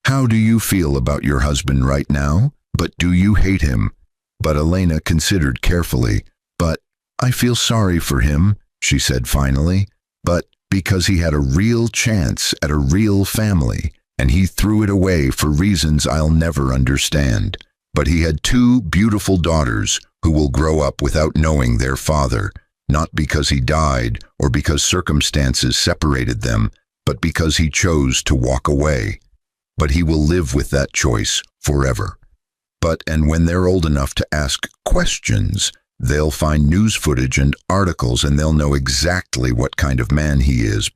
how do you feel about your husband right now? But do you hate him? But Elena considered carefully. But I feel sorry for him, she said finally. But because he had a real chance at a real family, and he threw it away for reasons I'll never understand. But he had 2 beautiful daughters who will grow up without knowing their father, not because he died or because circumstances separated them, but because he chose to walk away. But he will live with that choice forever. And when they're old enough to ask questions, they'll find news footage and articles and they'll know exactly what kind of man he is.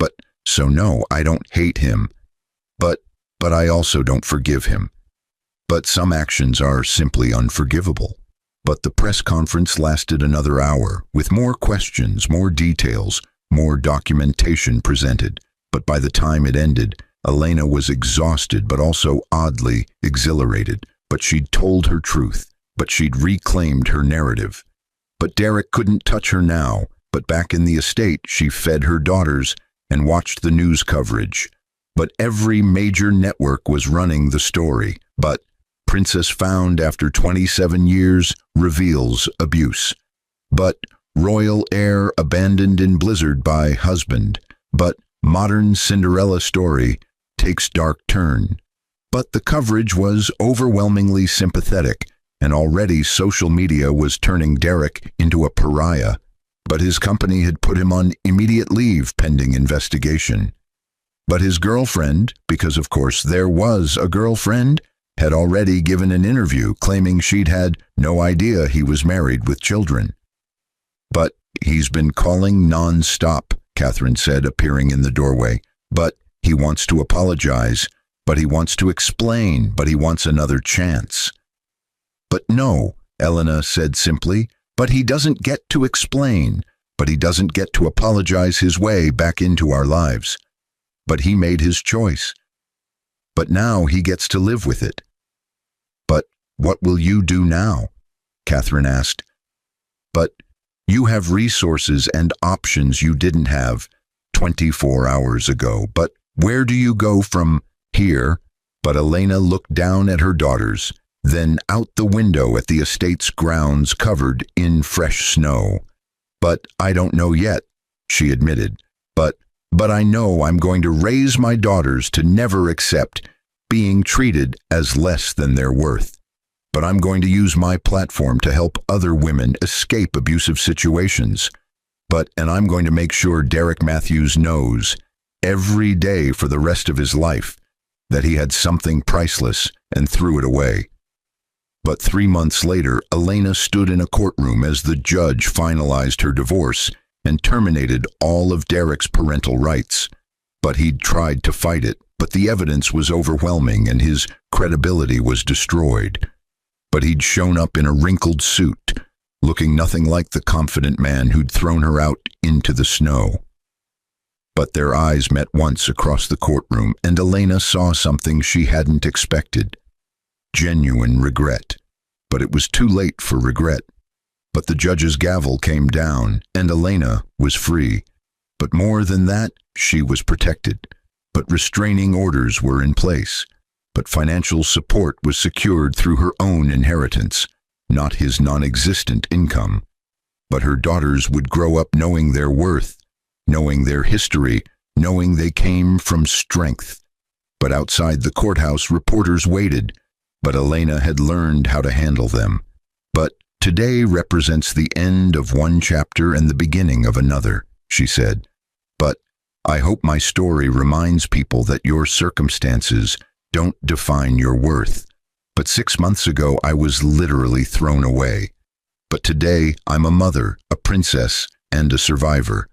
So no, I don't hate him. But I also don't forgive him. But some actions are simply unforgivable. But the press conference lasted another hour, with more questions, more details, more documentation presented. But by the time it ended, Elena was exhausted but also oddly exhilarated. But she'd told her truth, but she'd reclaimed her narrative. But Derek couldn't touch her now, but back in the estate she fed her daughters and watched the news coverage. But every major network was running the story. But Princess found after 27 years reveals abuse. But royal heir abandoned in blizzard by husband. But modern Cinderella story takes dark turn. But the coverage was overwhelmingly sympathetic, and already social media was turning Derek into a pariah. But his company had put him on immediate leave pending investigation. But his girlfriend, because of course there was a girlfriend, had already given an interview claiming she'd had no idea he was married with children. But he's been calling non-stop, Catherine said, appearing in the doorway. But he wants to apologize. but he wants to explain, but he wants another chance. But no, Elena said simply, but he doesn't get to explain, but he doesn't get to apologize his way back into our lives. But he made his choice. But now he gets to live with it. But what will you do now? Catherine asked. But you have resources and options you didn't have 24 hours ago. But where do you go from here? But Elena looked down at her daughters, then out the window at the estate's grounds covered in fresh snow. But I don't know yet, she admitted. But I know I'm going to raise my daughters to never accept being treated as less than their worth. But I'm going to use my platform to help other women escape abusive situations. And I'm going to make sure Derek Matthews knows every day for the rest of his life that he had something priceless and threw it away. But 3 months later, Elena stood in a courtroom as the judge finalized her divorce and terminated all of Derek's parental rights. But he'd tried to fight it, but the evidence was overwhelming and his credibility was destroyed. But he'd shown up in a wrinkled suit, looking nothing like the confident man who'd thrown her out into the snow. But their eyes met once across the courtroom, and Elena saw something she hadn't expected. Genuine regret. But it was too late for regret. But the judge's gavel came down, and Elena was free. But more than that, she was protected. But restraining orders were in place. But financial support was secured through her own inheritance, not his non-existent income. But her daughters would grow up knowing their worth, knowing their history, knowing they came from strength. But outside the courthouse, reporters waited, but Elena had learned how to handle them. But today represents the end of one chapter and the beginning of another, she said. But I hope my story reminds people that your circumstances don't define your worth. But 6 months ago, I was literally thrown away. But today, I'm a mother, a princess, and a survivor.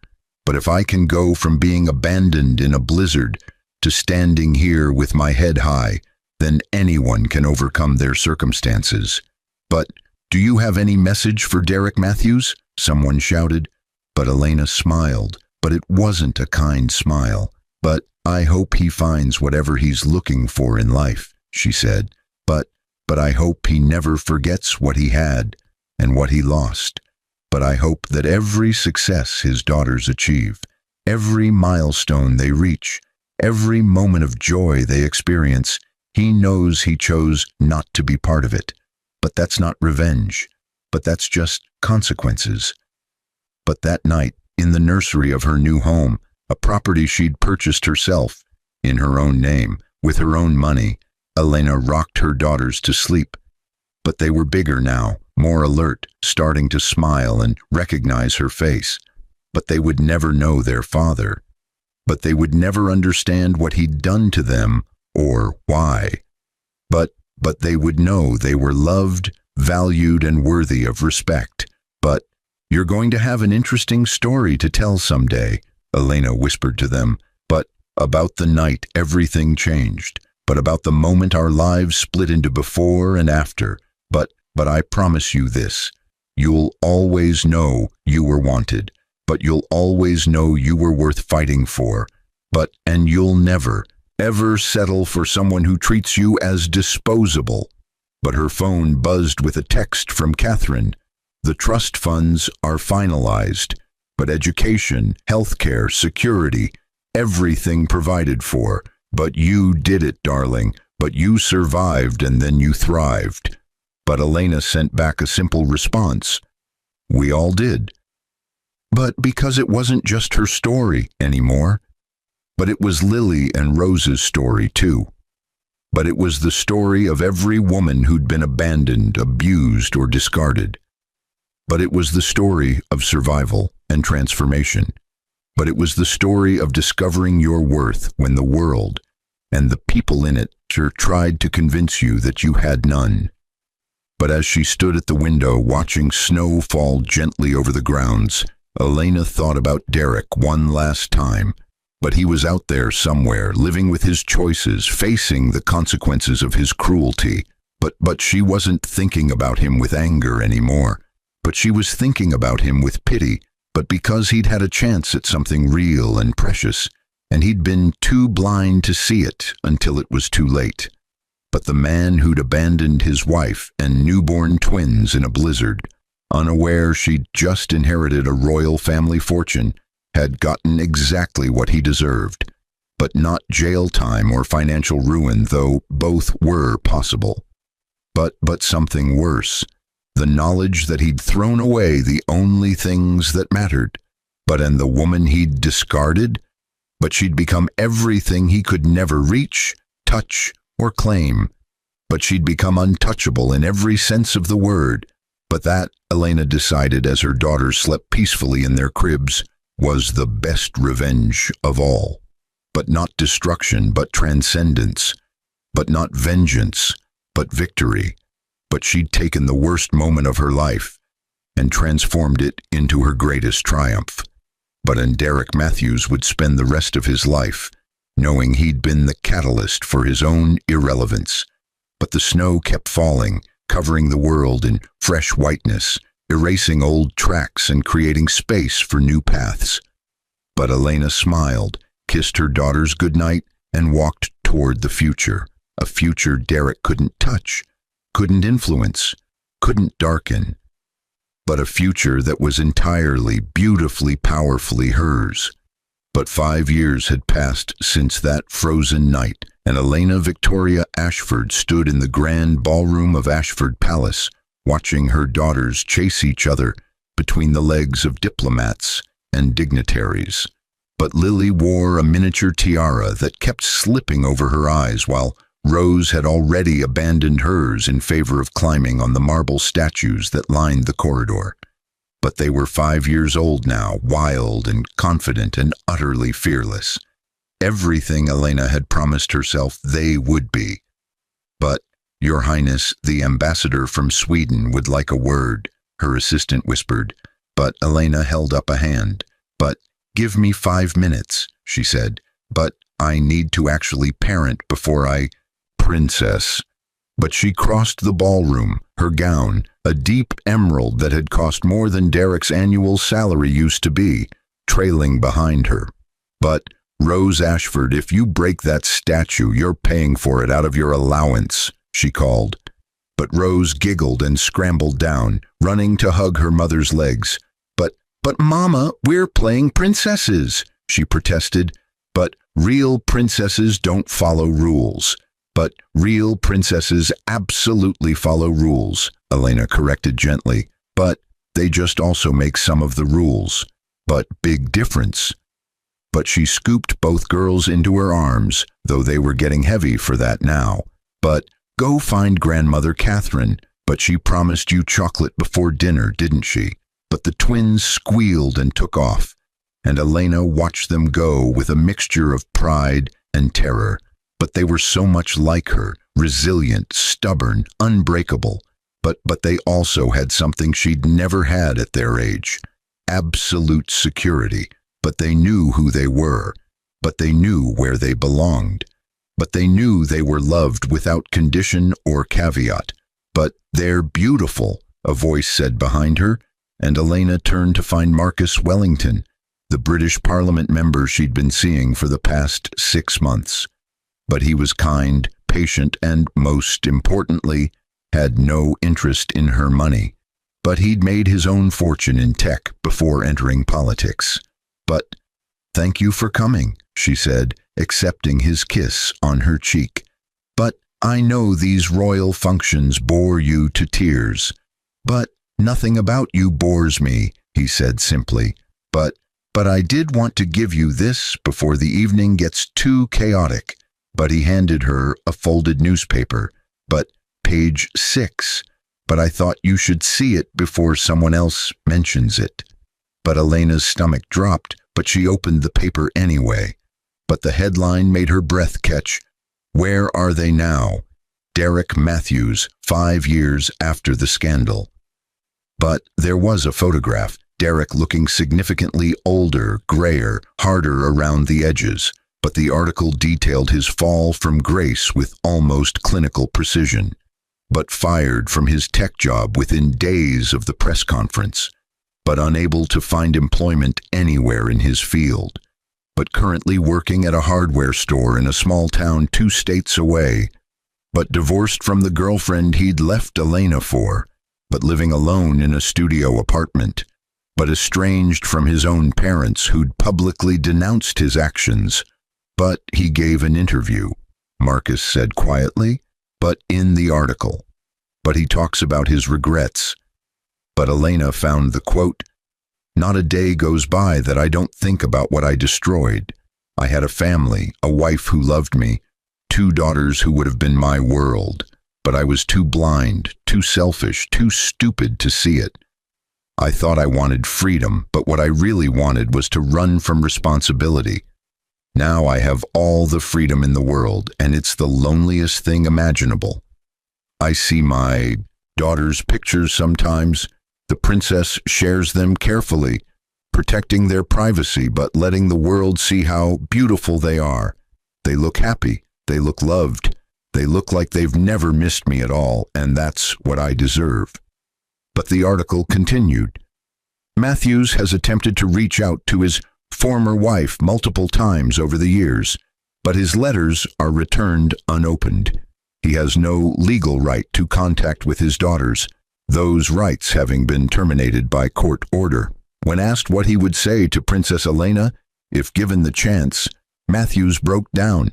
But if I can go from being abandoned in a blizzard to standing here with my head high, then anyone can overcome their circumstances. But do you have any message for Derek Matthews? Someone shouted. But Elena smiled, but it wasn't a kind smile. But I hope he finds whatever he's looking for in life, she said. But I hope he never forgets what he had and what he lost. But I hope that every success his daughters achieve, every milestone they reach, every moment of joy they experience, he knows he chose not to be part of it. But that's not revenge. But that's just consequences. But that night, in the nursery of her new home, a property she'd purchased herself, in her own name, with her own money, Elena rocked her daughters to sleep. But they were bigger now, more alert, starting to smile and recognize her face. But they would never know their father. But they would never understand what he'd done to them or why. But they would know they were loved, valued, and worthy of respect. But you're going to have an interesting story to tell someday, Elena whispered to them. But about the night everything changed. But about the moment our lives split into before and after. But I promise you this, you'll always know you were wanted, but you'll always know you were worth fighting for. And you'll never, ever settle for someone who treats you as disposable. But her phone buzzed with a text from Catherine. The trust funds are finalized, but education, healthcare, security, everything provided for. But you did it, darling. But you survived and then you thrived. But Elena sent back a simple response. We all did. But because it wasn't just her story anymore. But it was Lily and Rose's story too. But it was the story of every woman who'd been abandoned, abused, or discarded. But it was the story of survival and transformation. But it was the story of discovering your worth when the world and the people in it sure tried to convince you that you had none. But as she stood at the window watching snow fall gently over the grounds, Elena thought about Derek one last time. But he was out there somewhere, living with his choices, facing the consequences of his cruelty. But she wasn't thinking about him with anger anymore. But she was thinking about him with pity. But because he'd had a chance at something real and precious, and he'd been too blind to see it until it was too late. But the man who'd abandoned his wife and newborn twins in a blizzard, unaware she'd just inherited a royal family fortune, had gotten exactly what he deserved. But not jail time or financial ruin, though both were possible. But something worse. The knowledge that he'd thrown away the only things that mattered. And the woman he'd discarded? But she'd become everything he could never reach, touch, or claim. But she'd become untouchable in every sense of the word. But that, Elena decided as her daughters slept peacefully in their cribs, was the best revenge of all. But not destruction, but transcendence. But not vengeance, but victory. But she'd taken the worst moment of her life and transformed it into her greatest triumph. And Derek Matthews would spend the rest of his life knowing he'd been the catalyst for his own irrelevance. But the snow kept falling, covering the world in fresh whiteness, erasing old tracks and creating space for new paths. But Elena smiled, kissed her daughters goodnight, and walked toward the future, a future Derek couldn't touch, couldn't influence, couldn't darken, but a future that was entirely, beautifully, powerfully hers. But 5 years had passed since that frozen night, and Elena Victoria Ashford stood in the grand ballroom of Ashford Palace, watching her daughters chase each other between the legs of diplomats and dignitaries. But Lily wore a miniature tiara that kept slipping over her eyes, while Rose had already abandoned hers in favor of climbing on the marble statues that lined the corridor. But they were 5 years old now, wild and confident and utterly fearless. Everything Elena had promised herself they would be. But, Your Highness, the ambassador from Sweden would like a word, her assistant whispered. But Elena held up a hand. But, give me 5 minutes, she said. But I need to actually parent before I... Princess. But she crossed the ballroom, her gown, a deep emerald that had cost more than Derek's annual salary used to be, trailing behind her. But, Rose Ashford, if you break that statue, you're paying for it out of your allowance, she called. But Rose giggled and scrambled down, running to hug her mother's legs. But Mama, we're playing princesses, she protested. But real princesses don't follow rules. But real princesses absolutely follow rules, Elena corrected gently. But they just also make some of the rules. But big difference. But she scooped both girls into her arms, though they were getting heavy for that now. But go find Grandmother Catherine. But she promised you chocolate before dinner, didn't she? But the twins squealed and took off, and Elena watched them go with a mixture of pride and terror. But they were so much like her, resilient, stubborn, unbreakable. But they also had something she'd never had at their age. Absolute security. But they knew who they were. But they knew where they belonged. But they knew they were loved without condition or caveat. But they're beautiful, a voice said behind her, and Elena turned to find Marcus Wellington, the British Parliament member she'd been seeing for the past 6 months. But he was kind, patient, and, most importantly, had no interest in her money. But he'd made his own fortune in tech before entering politics. But, thank you for coming, she said, accepting his kiss on her cheek. But I know these royal functions bore you to tears. But nothing about you bores me, he said simply. But I did want to give you this before the evening gets too chaotic. But he handed her a folded newspaper. But page 6. But I thought you should see it before someone else mentions it. But Elena's stomach dropped, but she opened the paper anyway. But the headline made her breath catch. Where are they now? Derek Matthews, 5 years after the scandal. But there was a photograph, Derek looking significantly older, grayer, harder around the edges. But the article detailed his fall from grace with almost clinical precision. But fired from his tech job within days of the press conference. But unable to find employment anywhere in his field. But currently working at a hardware store in a small town 2 states away. But divorced from the girlfriend he'd left Elena for. But living alone in a studio apartment. But estranged from his own parents who'd publicly denounced his actions. But he gave an interview, Marcus said quietly, but in the article. But he talks about his regrets. But Elena found the quote, "Not a day goes by that I don't think about what I destroyed. I had a family, a wife who loved me, 2 daughters who would have been my world, but I was too blind, too selfish, too stupid to see it. I thought I wanted freedom, but what I really wanted was to run from responsibility. Now I have all the freedom in the world, and it's the loneliest thing imaginable. I see my daughter's pictures sometimes. The princess shares them carefully, protecting their privacy but letting the world see how beautiful they are. They look happy, they look loved, they look like they've never missed me at all, and that's what I deserve." But the article continued. Matthews has attempted to reach out to his former wife multiple times over the years, but his letters are returned unopened. He has no legal right to contact with his daughters, those rights having been terminated by court order. When asked what he would say to Princess Elena, if given the chance, Matthews broke down.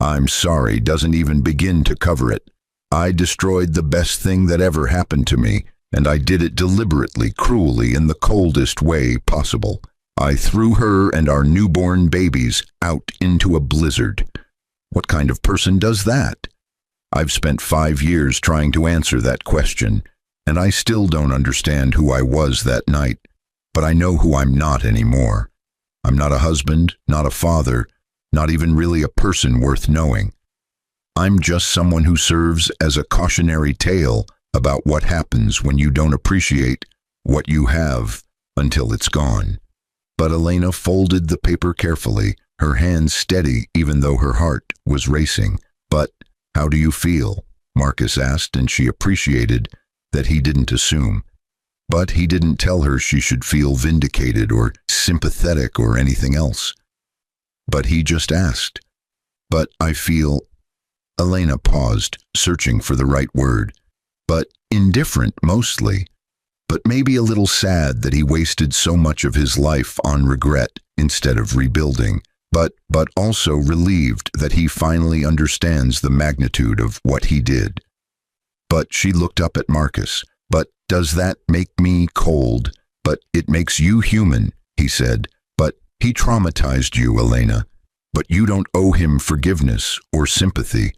"I'm sorry doesn't even begin to cover it. I destroyed the best thing that ever happened to me, and I did it deliberately, cruelly, in the coldest way possible. I threw her and our newborn babies out into a blizzard. What kind of person does that? I've spent 5 years trying to answer that question, and I still don't understand who I was that night, but I know who I'm not anymore. I'm not a husband, not a father, not even really a person worth knowing. I'm just someone who serves as a cautionary tale about what happens when you don't appreciate what you have until it's gone." But Elena folded the paper carefully, her hands steady even though her heart was racing. "But how do you feel?" Marcus asked, and she appreciated that he didn't assume. But he didn't tell her she should feel vindicated or sympathetic or anything else. But he just asked. "But I feel..." Elena paused, searching for the right word. "But indifferent, mostly. But maybe a little sad that he wasted so much of his life on regret instead of rebuilding. But also relieved that he finally understands the magnitude of what he did." But she looked up at Marcus. "But does that make me cold? But it makes you human," he said. "But he traumatized you, Elena. But you don't owe him forgiveness or sympathy.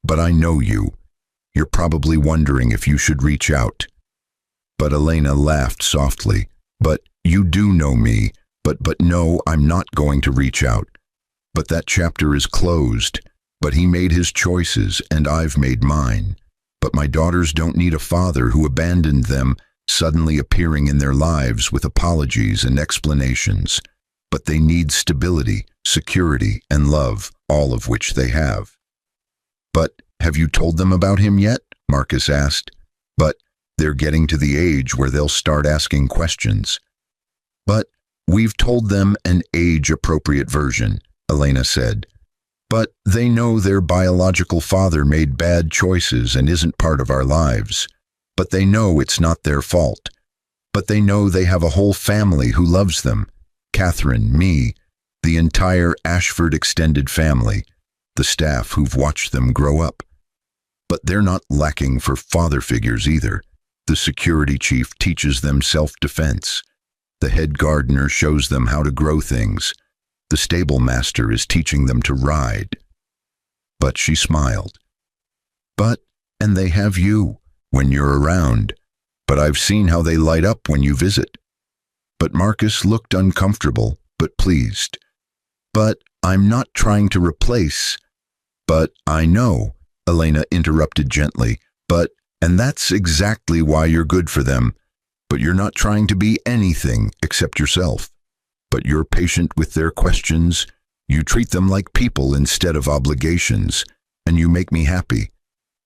But I know you. You're probably wondering if you should reach out." But Elena laughed softly. "But you do know me. But no, I'm not going to reach out. But that chapter is closed. But he made his choices, and I've made mine. But my daughters don't need a father who abandoned them, suddenly appearing in their lives with apologies and explanations. But they need stability, security, and love, all of which they have." "But have you told them about him yet?" Marcus asked. "But they're getting to the age where they'll start asking questions." "But we've told them an age-appropriate version," Elena said. "But they know their biological father made bad choices and isn't part of our lives. But they know it's not their fault. But they know they have a whole family who loves them. Catherine, me, the entire Ashford extended family, the staff who've watched them grow up. But they're not lacking for father figures either. The security chief teaches them self-defense. The head gardener shows them how to grow things. The stable master is teaching them to ride." But she smiled. And they have you, when you're around. But I've seen how they light up when you visit." But Marcus looked uncomfortable, but pleased. "But I'm not trying to replace." "But I know," Elena interrupted gently. And that's exactly why you're good for them. but you're not trying to be anything except yourself. But you're patient with their questions, you treat them like people instead of obligations, and you make me happy.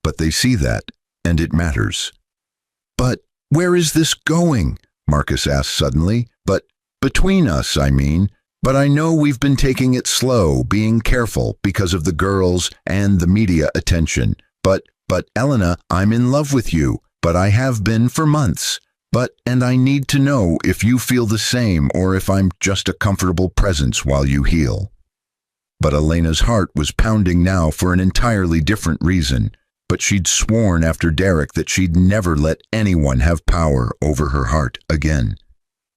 But they see that, and it matters. But where is this going? Marcus asked suddenly. But between us, I mean. But I know we've been taking it slow, being careful because of the girls and the media attention. But Elena, I'm in love with you, but I have been for months. And I need to know if you feel the same or if I'm just a comfortable presence while you heal. But Elena's heart was pounding now for an entirely different reason. But she'd sworn after Derek that she'd never let anyone have power over her heart again.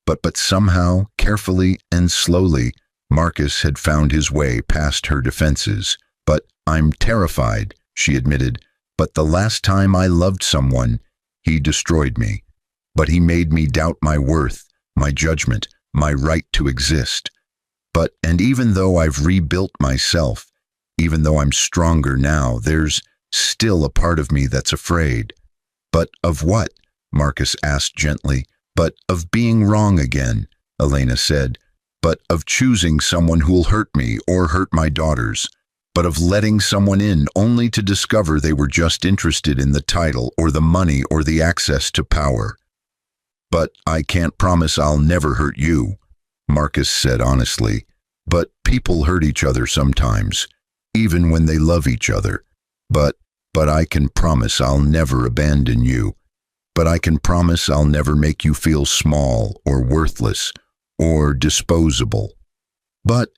But somehow, carefully and slowly, Marcus had found his way past her defenses. But I'm terrified, she admitted. But the last time I loved someone, he destroyed me. But he made me doubt my worth, my judgment, my right to exist. And even though I've rebuilt myself, even though I'm stronger now, there's still a part of me that's afraid. But of what? Marcus asked gently. But of being wrong again, Elena said. But of choosing someone who'll hurt me or hurt my daughters. But of letting someone in only to discover they were just interested in the title or the money or the access to power. But I can't promise I'll never hurt you, Marcus said honestly. But people hurt each other sometimes, even when they love each other. But I can promise I'll never abandon you. But I can promise I'll never make you feel small or worthless or disposable.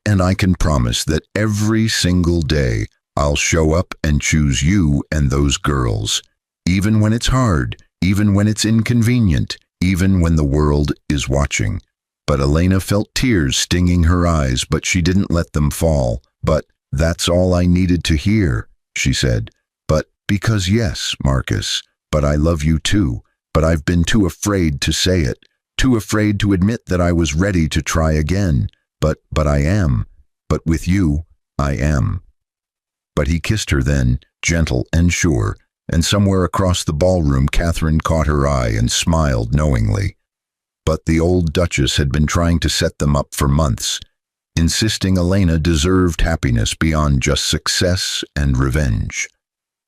And I can promise that every single day I'll show up and choose you and those girls, even when it's hard, even when it's inconvenient, even when the world is watching. But Elena felt tears stinging her eyes, but she didn't let them fall. But that's all I needed to hear, she said. But because yes, Marcus, but I love you too. But I've been too afraid to say it, too afraid to admit that I was ready to try again. But I am. But with you, I am. But he kissed her then, gentle and sure, and somewhere across the ballroom Catherine caught her eye and smiled knowingly. But the old Duchess had been trying to set them up for months, insisting Elena deserved happiness beyond just success and revenge.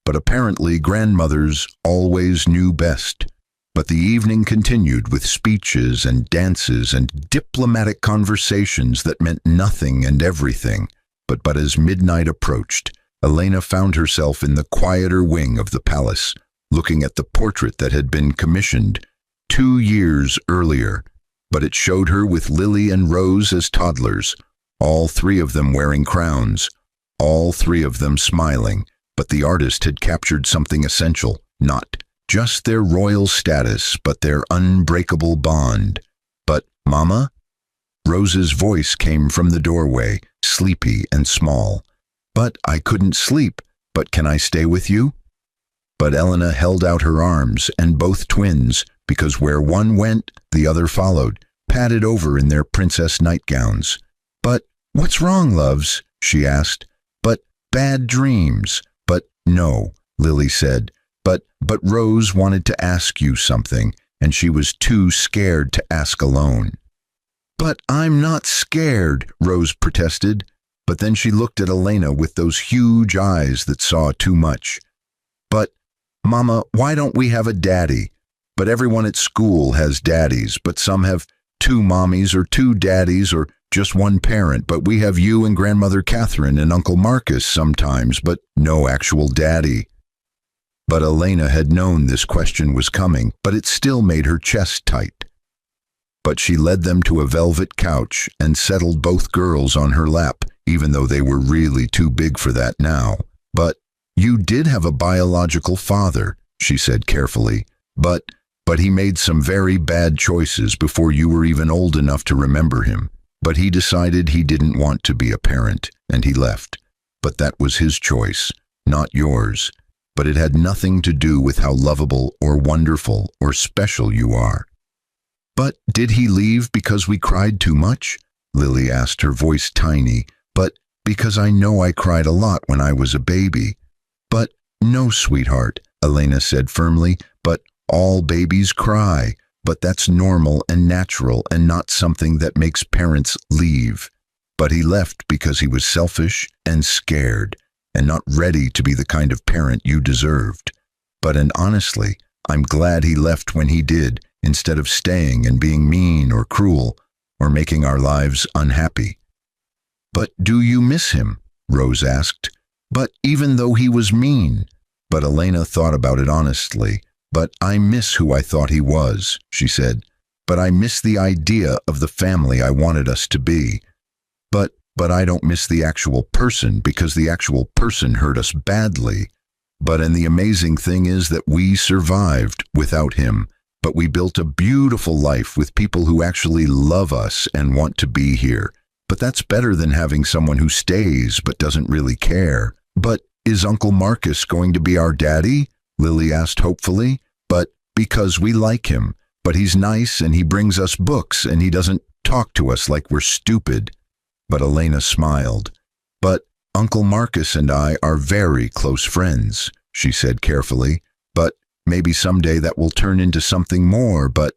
But apparently grandmothers always knew best. But the evening continued with speeches and dances and diplomatic conversations that meant nothing and everything. But as midnight approached, Elena found herself in the quieter wing of the palace, looking at the portrait that had been commissioned 2 years earlier. But it showed her with Lily and Rose as toddlers, all 3 of them wearing crowns, all 3 of them smiling. But the artist had captured something essential, not just their royal status, but their unbreakable bond. But, Mama? Rose's voice came from the doorway, sleepy and small. But I couldn't sleep. But can I stay with you? But Elena held out her arms, and both twins, because where one went, the other followed, padded over in their princess nightgowns. But what's wrong, loves? She asked. But bad dreams. But no, Lily said. But Rose wanted to ask you something, and she was too scared to ask alone. But I'm not scared, Rose protested. But then she looked at Elena with those huge eyes that saw too much. But, Mama, why don't we have a daddy? But everyone at school has daddies, but some have 2 mommies or 2 daddies or just 1 parent. But we have you and Grandmother Catherine and Uncle Marcus sometimes, but no actual daddy. But Elena had known this question was coming, but it still made her chest tight. But she led them to a velvet couch and settled both girls on her lap, even though they were really too big for that now. But you did have a biological father, she said carefully. But he made some very bad choices before you were even old enough to remember him. But he decided he didn't want to be a parent, and he left. But that was his choice, not yours. But it had nothing to do with how lovable or wonderful or special you are. But did he leave because we cried too much? Lily asked, her voice tiny. But because I know I cried a lot when I was a baby. But no, sweetheart, Elena said firmly, but all babies cry. but that's normal and natural and not something that makes parents leave. But he left because he was selfish and scared and not ready to be the kind of parent you deserved. And honestly, I'm glad he left when he did, instead of staying and being mean or cruel or making our lives unhappy. But do you miss him? Rose asked. But even though he was mean. But Elena thought about it honestly. But I miss who I thought he was, she said. But I miss the idea of the family I wanted us to be. But I don't miss the actual person, because the actual person hurt us badly. And the amazing thing is that we survived without him. But we built a beautiful life with people who actually love us and want to be here. But that's better than having someone who stays but doesn't really care. But is Uncle Marcus going to be our daddy? Lily asked hopefully. But because we like him. But he's nice and he brings us books and he doesn't talk to us like we're stupid. But Elena smiled. But Uncle Marcus and I are very close friends, she said carefully. But maybe someday that will turn into something more. But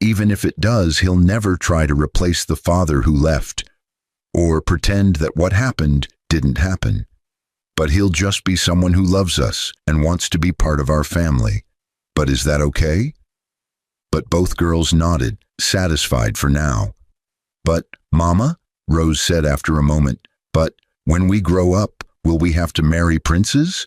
even if it does, he'll never try to replace the father who left or pretend that what happened didn't happen. But he'll just be someone who loves us and wants to be part of our family. But is that okay? But both girls nodded, satisfied for now. But, Mama, Rose said after a moment, but when we grow up, will we have to marry princes?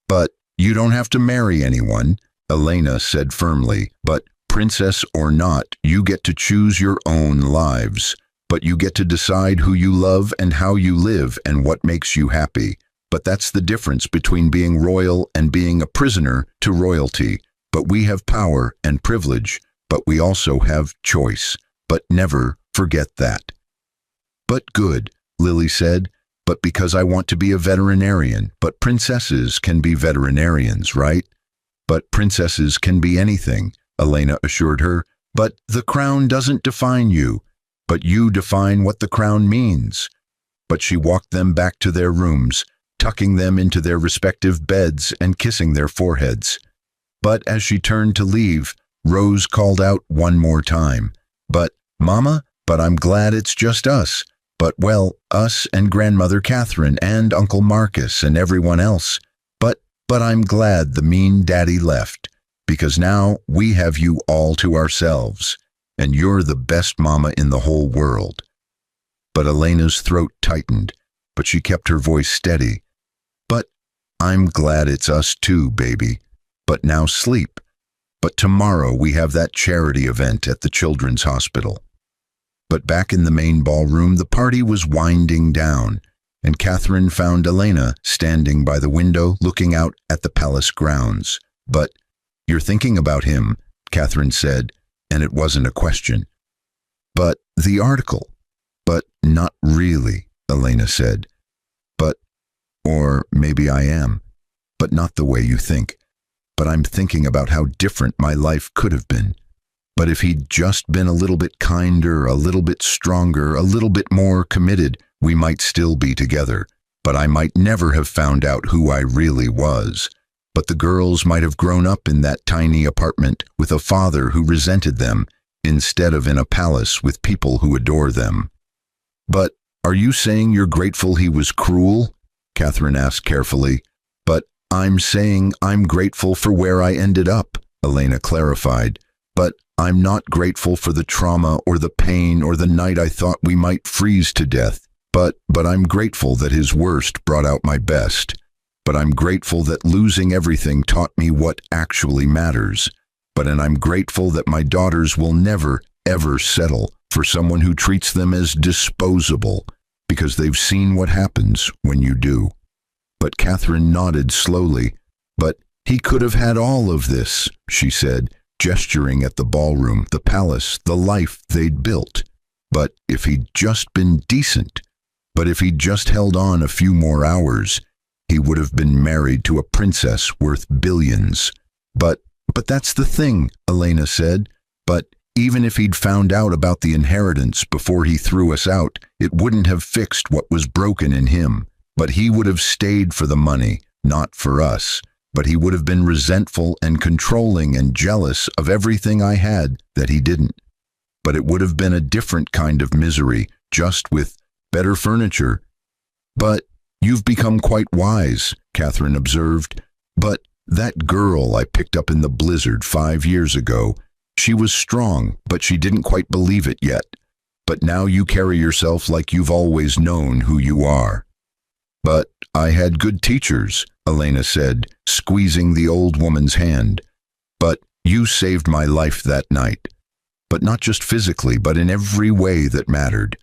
But you don't have to marry anyone, Elena said firmly. But princess or not, you get to choose your own lives. But you get to decide who you love and how you live and what makes you happy. But that's the difference between being royal and being a prisoner to royalty. But we have power and privilege, but we also have choice. But never forget that. But good, Lily said, but because I want to be a veterinarian. But princesses can be veterinarians, right? But princesses can be anything, Elena assured her. But the crown doesn't define you, but you define what the crown means. But she walked them back to their rooms, tucking them into their respective beds and kissing their foreheads. But as she turned to leave, Rose called out one more time. But, Mama, but I'm glad it's just us. But, well, us and Grandmother Catherine and Uncle Marcus and everyone else. But I'm glad the mean daddy left, because now we have you all to ourselves, and you're the best mama in the whole world. But Elena's throat tightened, but she kept her voice steady. But I'm glad it's us too, baby. But now sleep. But tomorrow we have that charity event at the children's hospital. But back in the main ballroom, the party was winding down, and Catherine found Elena standing by the window looking out at the palace grounds. But you're thinking about him, Catherine said, and it wasn't a question. But the article. But not really, Elena said. Or maybe I am, but not the way you think. But I'm thinking about how different my life could have been. But if he'd just been a little bit kinder, a little bit stronger, a little bit more committed, we might still be together. But I might never have found out who I really was. But the girls might have grown up in that tiny apartment with a father who resented them, instead of in a palace with people who adore them. But are you saying you're grateful he was cruel? Catherine asked carefully. But I'm saying I'm grateful for where I ended up, Elena clarified. But I'm not grateful for the trauma or the pain or the night I thought we might freeze to death. But I'm grateful that his worst brought out my best. But I'm grateful that losing everything taught me what actually matters. And I'm grateful that my daughters will never, ever settle for someone who treats them as disposable, because they've seen what happens when you do. But Catherine nodded slowly. But he could have had all of this, she said, gesturing at the ballroom, the palace, the life they'd built. But if he'd just been decent, but if he'd just held on a few more hours, he would have been married to a princess worth billions. But that's the thing, Elena said. But even if he'd found out about the inheritance before he threw us out, it wouldn't have fixed what was broken in him. But he would have stayed for the money, not for us. but he would have been resentful and controlling and jealous of everything I had that he didn't. But it would have been a different kind of misery, just with better furniture. But you've become quite wise, Catherine observed. But that girl I picked up in the blizzard 5 years ago, she was strong, but she didn't quite believe it yet. But now you carry yourself like you've always known who you are. But I had good teachers, Elena said, squeezing the old woman's hand. But you saved my life that night. But not just physically, but in every way that mattered.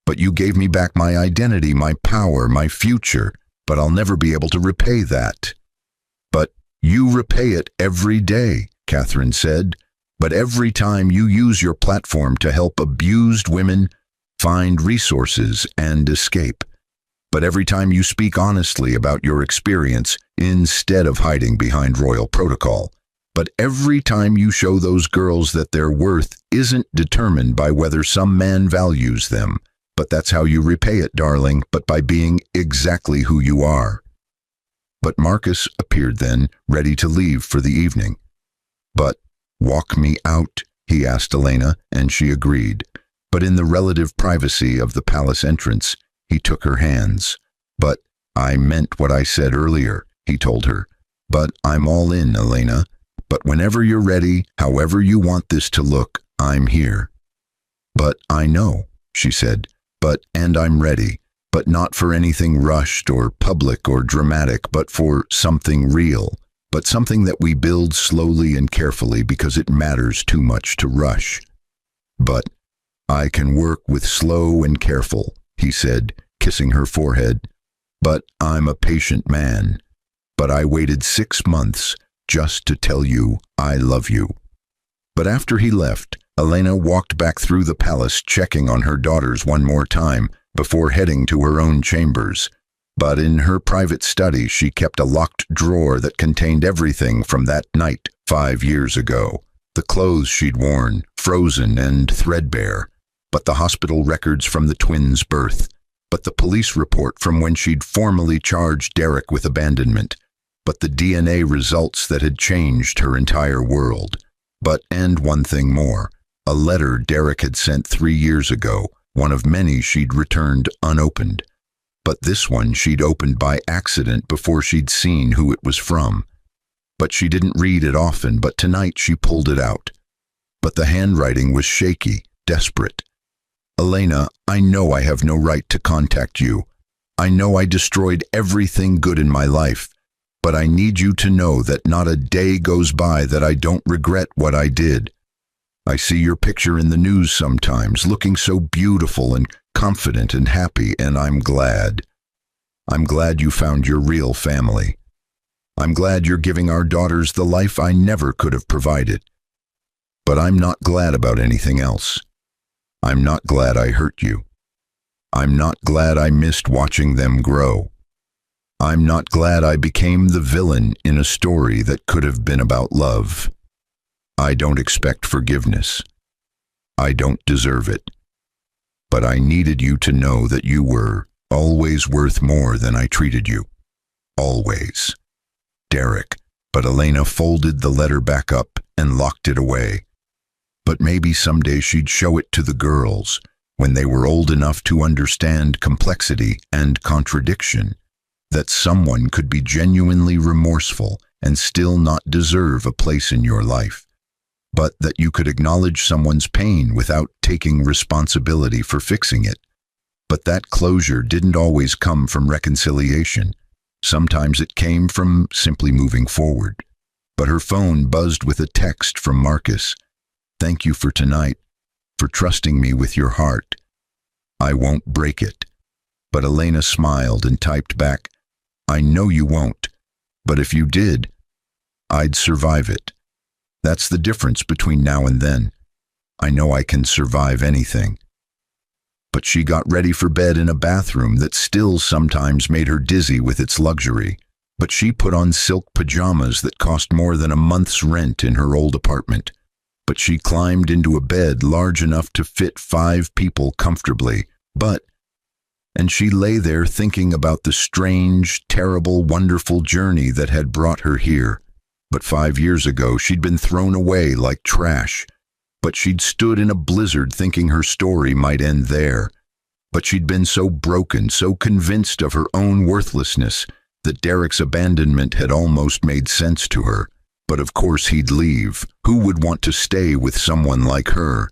But you gave me back my identity, my power, my future, but I'll never be able to repay that. But you repay it every day, Catherine said. But every time you use your platform to help abused women find resources and escape. But every time you speak honestly about your experience instead of hiding behind royal protocol. But every time you show those girls that their worth isn't determined by whether some man values them. But that's how you repay it, darling, but by being exactly who you are. But Marcus appeared then, ready to leave for the evening. But walk me out, he asked Elena, and she agreed. But in the relative privacy of the palace entrance, he took her hands. But I meant what I said earlier, he told her. But I'm all in, Elena. But whenever you're ready, however you want this to look, I'm here. But I know, she said. And I'm ready. But not for anything rushed or public or dramatic, but for something real. But something that we build slowly and carefully because it matters too much to rush. But I can work with slow and careful, he said, kissing her forehead. But I'm a patient man. But I waited 6 months just to tell you I love you. But after he left, Elena walked back through the palace, checking on her daughters one more time before heading to her own chambers. But in her private study, she kept a locked drawer that contained everything from that night 5 years ago. The clothes she'd worn, frozen and threadbare. But the hospital records from the twins' birth. But the police report from when she'd formally charged Derek with abandonment. But the DNA results that had changed her entire world. And one thing more. A letter Derek had sent 3 years ago, one of many she'd returned unopened. But this one she'd opened by accident before she'd seen who it was from. But she didn't read it often, but tonight she pulled it out. But the handwriting was shaky, desperate. Elena, I know I have no right to contact you. I know I destroyed everything good in my life. But I need you to know that not a day goes by that I don't regret what I did. I see your picture in the news sometimes, looking so beautiful and confident and happy, and I'm glad. I'm glad you found your real family. I'm glad you're giving our daughters the life I never could have provided. But I'm not glad about anything else. I'm not glad I hurt you. I'm not glad I missed watching them grow. I'm not glad I became the villain in a story that could have been about love. I don't expect forgiveness. I don't deserve it. But I needed you to know that you were always worth more than I treated you. Always. Derek. But Elena folded the letter back up and locked it away. But maybe someday she'd show it to the girls when they were old enough to understand complexity and contradiction. That someone could be genuinely remorseful and still not deserve a place in your life. But that you could acknowledge someone's pain without taking responsibility for fixing it. But that closure didn't always come from reconciliation. Sometimes it came from simply moving forward. But her phone buzzed with a text from Marcus. Thank you for tonight, for trusting me with your heart. I won't break it. But Elena smiled and typed back, I know you won't, but if you did, I'd survive it. That's the difference between now and then. I know I can survive anything. But she got ready for bed in a bathroom that still sometimes made her dizzy with its luxury. But she put on silk pajamas that cost more than a month's rent in her old apartment. But she climbed into a bed large enough to fit 5 people comfortably. But and she lay there thinking about the strange, terrible, wonderful journey that had brought her here. But 5 years ago, she'd been thrown away like trash. But she'd stood in a blizzard thinking her story might end there. But she'd been so broken, so convinced of her own worthlessness, that Derek's abandonment had almost made sense to her. But of course he'd leave. Who would want to stay with someone like her?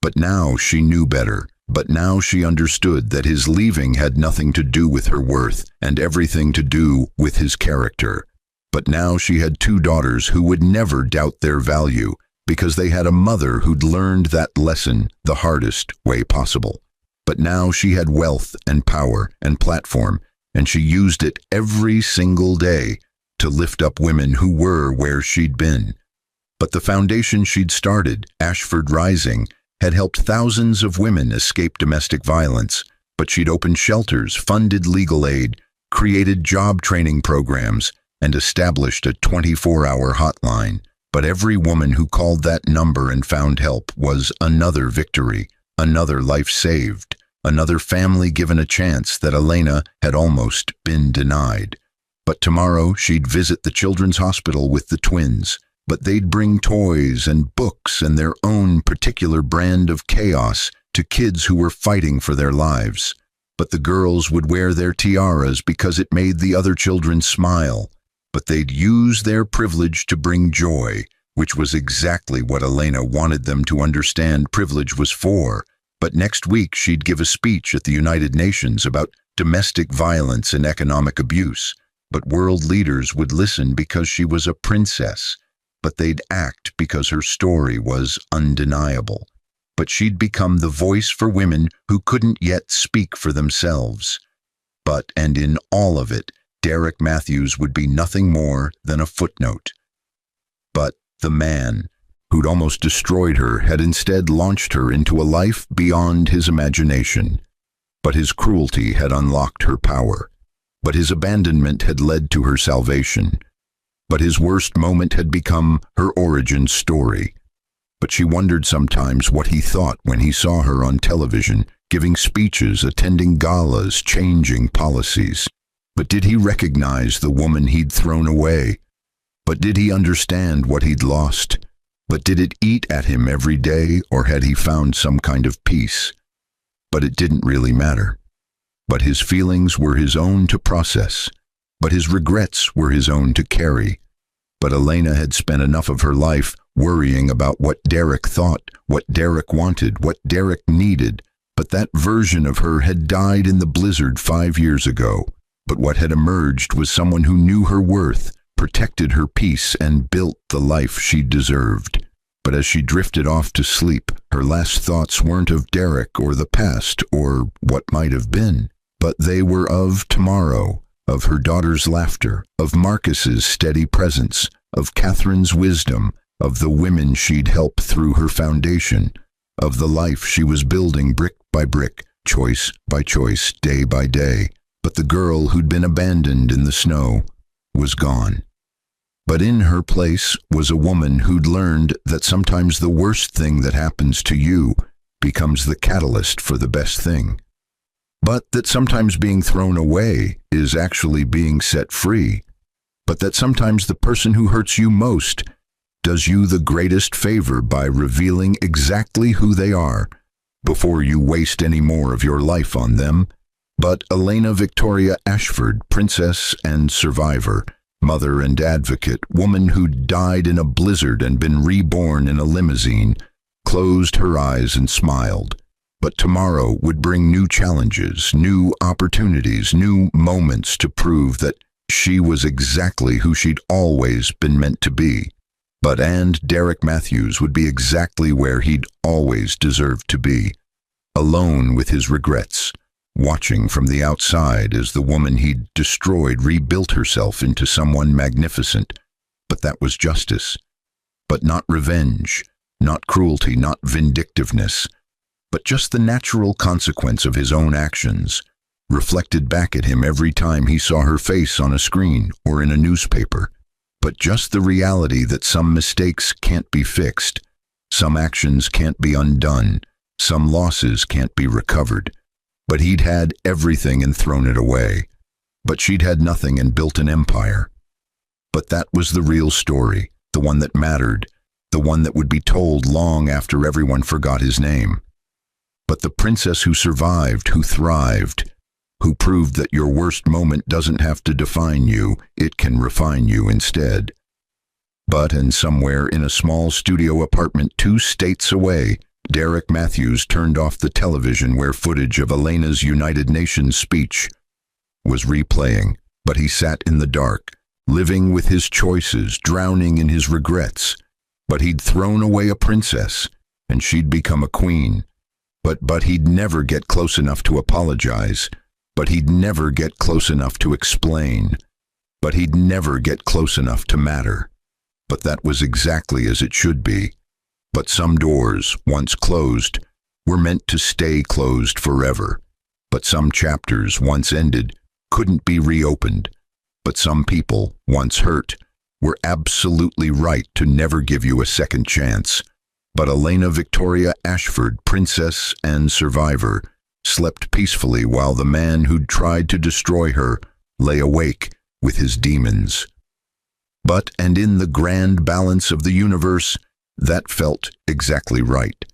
But now she knew better. But now she understood that his leaving had nothing to do with her worth, and everything to do with his character. But now she had 2 daughters who would never doubt their value, because they had a mother who'd learned that lesson the hardest way possible. But now she had wealth and power and platform, and she used it every single day to lift up women who were where she'd been. But the foundation she'd started, Ashford Rising, had helped thousands of women escape domestic violence, but she'd opened shelters, funded legal aid, created job training programs, and established a 24-hour hotline. But every woman who called that number and found help was another victory, another life saved, another family given a chance that Elena had almost been denied. But tomorrow she'd visit the children's hospital with the twins, but they'd bring toys and books and their own particular brand of chaos to kids who were fighting for their lives. But the girls would wear their tiaras because it made the other children smile. But they'd use their privilege to bring joy, which was exactly what Elena wanted them to understand privilege was for. But next week she'd give a speech at the United Nations about domestic violence and economic abuse. But world leaders would listen because she was a princess. But they'd act because her story was undeniable. But she'd become the voice for women who couldn't yet speak for themselves. But, and in all of it, Derek Matthews would be nothing more than a footnote. But the man who'd almost destroyed her had instead launched her into a life beyond his imagination. But his cruelty had unlocked her power. But his abandonment had led to her salvation. But his worst moment had become her origin story. But she wondered sometimes what he thought when he saw her on television, giving speeches, attending galas, changing policies. But did he recognize the woman he'd thrown away? But did he understand what he'd lost? But did it eat at him every day, or had he found some kind of peace? But it didn't really matter. But his feelings were his own to process. But his regrets were his own to carry. But Elena had spent enough of her life worrying about what Derek thought, what Derek wanted, what Derek needed. But that version of her had died in the blizzard 5 years ago. But what had emerged was someone who knew her worth, protected her peace, and built the life she deserved. But as she drifted off to sleep, her last thoughts weren't of Derek or the past or what might have been, but they were of tomorrow, of her daughter's laughter, of Marcus's steady presence, of Catherine's wisdom, of the women she'd helped through her foundation, of the life she was building brick by brick, choice by choice, day by day. But the girl who'd been abandoned in the snow was gone. But in her place was a woman who'd learned that sometimes the worst thing that happens to you becomes the catalyst for the best thing. But that sometimes being thrown away is actually being set free. But that sometimes the person who hurts you most does you the greatest favor by revealing exactly who they are before you waste any more of your life on them. But Elena Victoria Ashford, princess and survivor, mother and advocate, woman who'd died in a blizzard and been reborn in a limousine, closed her eyes and smiled. But tomorrow would bring new challenges, new opportunities, new moments to prove that she was exactly who she'd always been meant to be. But and Derek Matthews would be exactly where he'd always deserved to be, alone with his regrets, watching from the outside as the woman he'd destroyed rebuilt herself into someone magnificent. But that was justice. But not revenge, not cruelty, not vindictiveness, but just the natural consequence of his own actions, reflected back at him every time he saw her face on a screen or in a newspaper. But just the reality that some mistakes can't be fixed, some actions can't be undone, some losses can't be recovered. But he'd had everything and thrown it away. But she'd had nothing and built an empire. But that was the real story, the one that mattered, the one that would be told long after everyone forgot his name. But the princess who survived, who thrived, who proved that your worst moment doesn't have to define you, it can refine you instead. But, and somewhere in a small studio apartment 2 states away, Derek Matthews turned off the television where footage of Elena's United Nations speech was replaying. But he sat in the dark, living with his choices, drowning in his regrets. But he'd thrown away a princess, and she'd become a queen. But he'd never get close enough to apologize. But he'd never get close enough to explain. But he'd never get close enough to matter. But that was exactly as it should be. But some doors, once closed, were meant to stay closed forever. But some chapters, once ended, couldn't be reopened. But some people, once hurt, were absolutely right to never give you a second chance. But Elena Victoria Ashford, princess and survivor, slept peacefully while the man who'd tried to destroy her lay awake with his demons. But, and in the grand balance of the universe, that felt exactly right.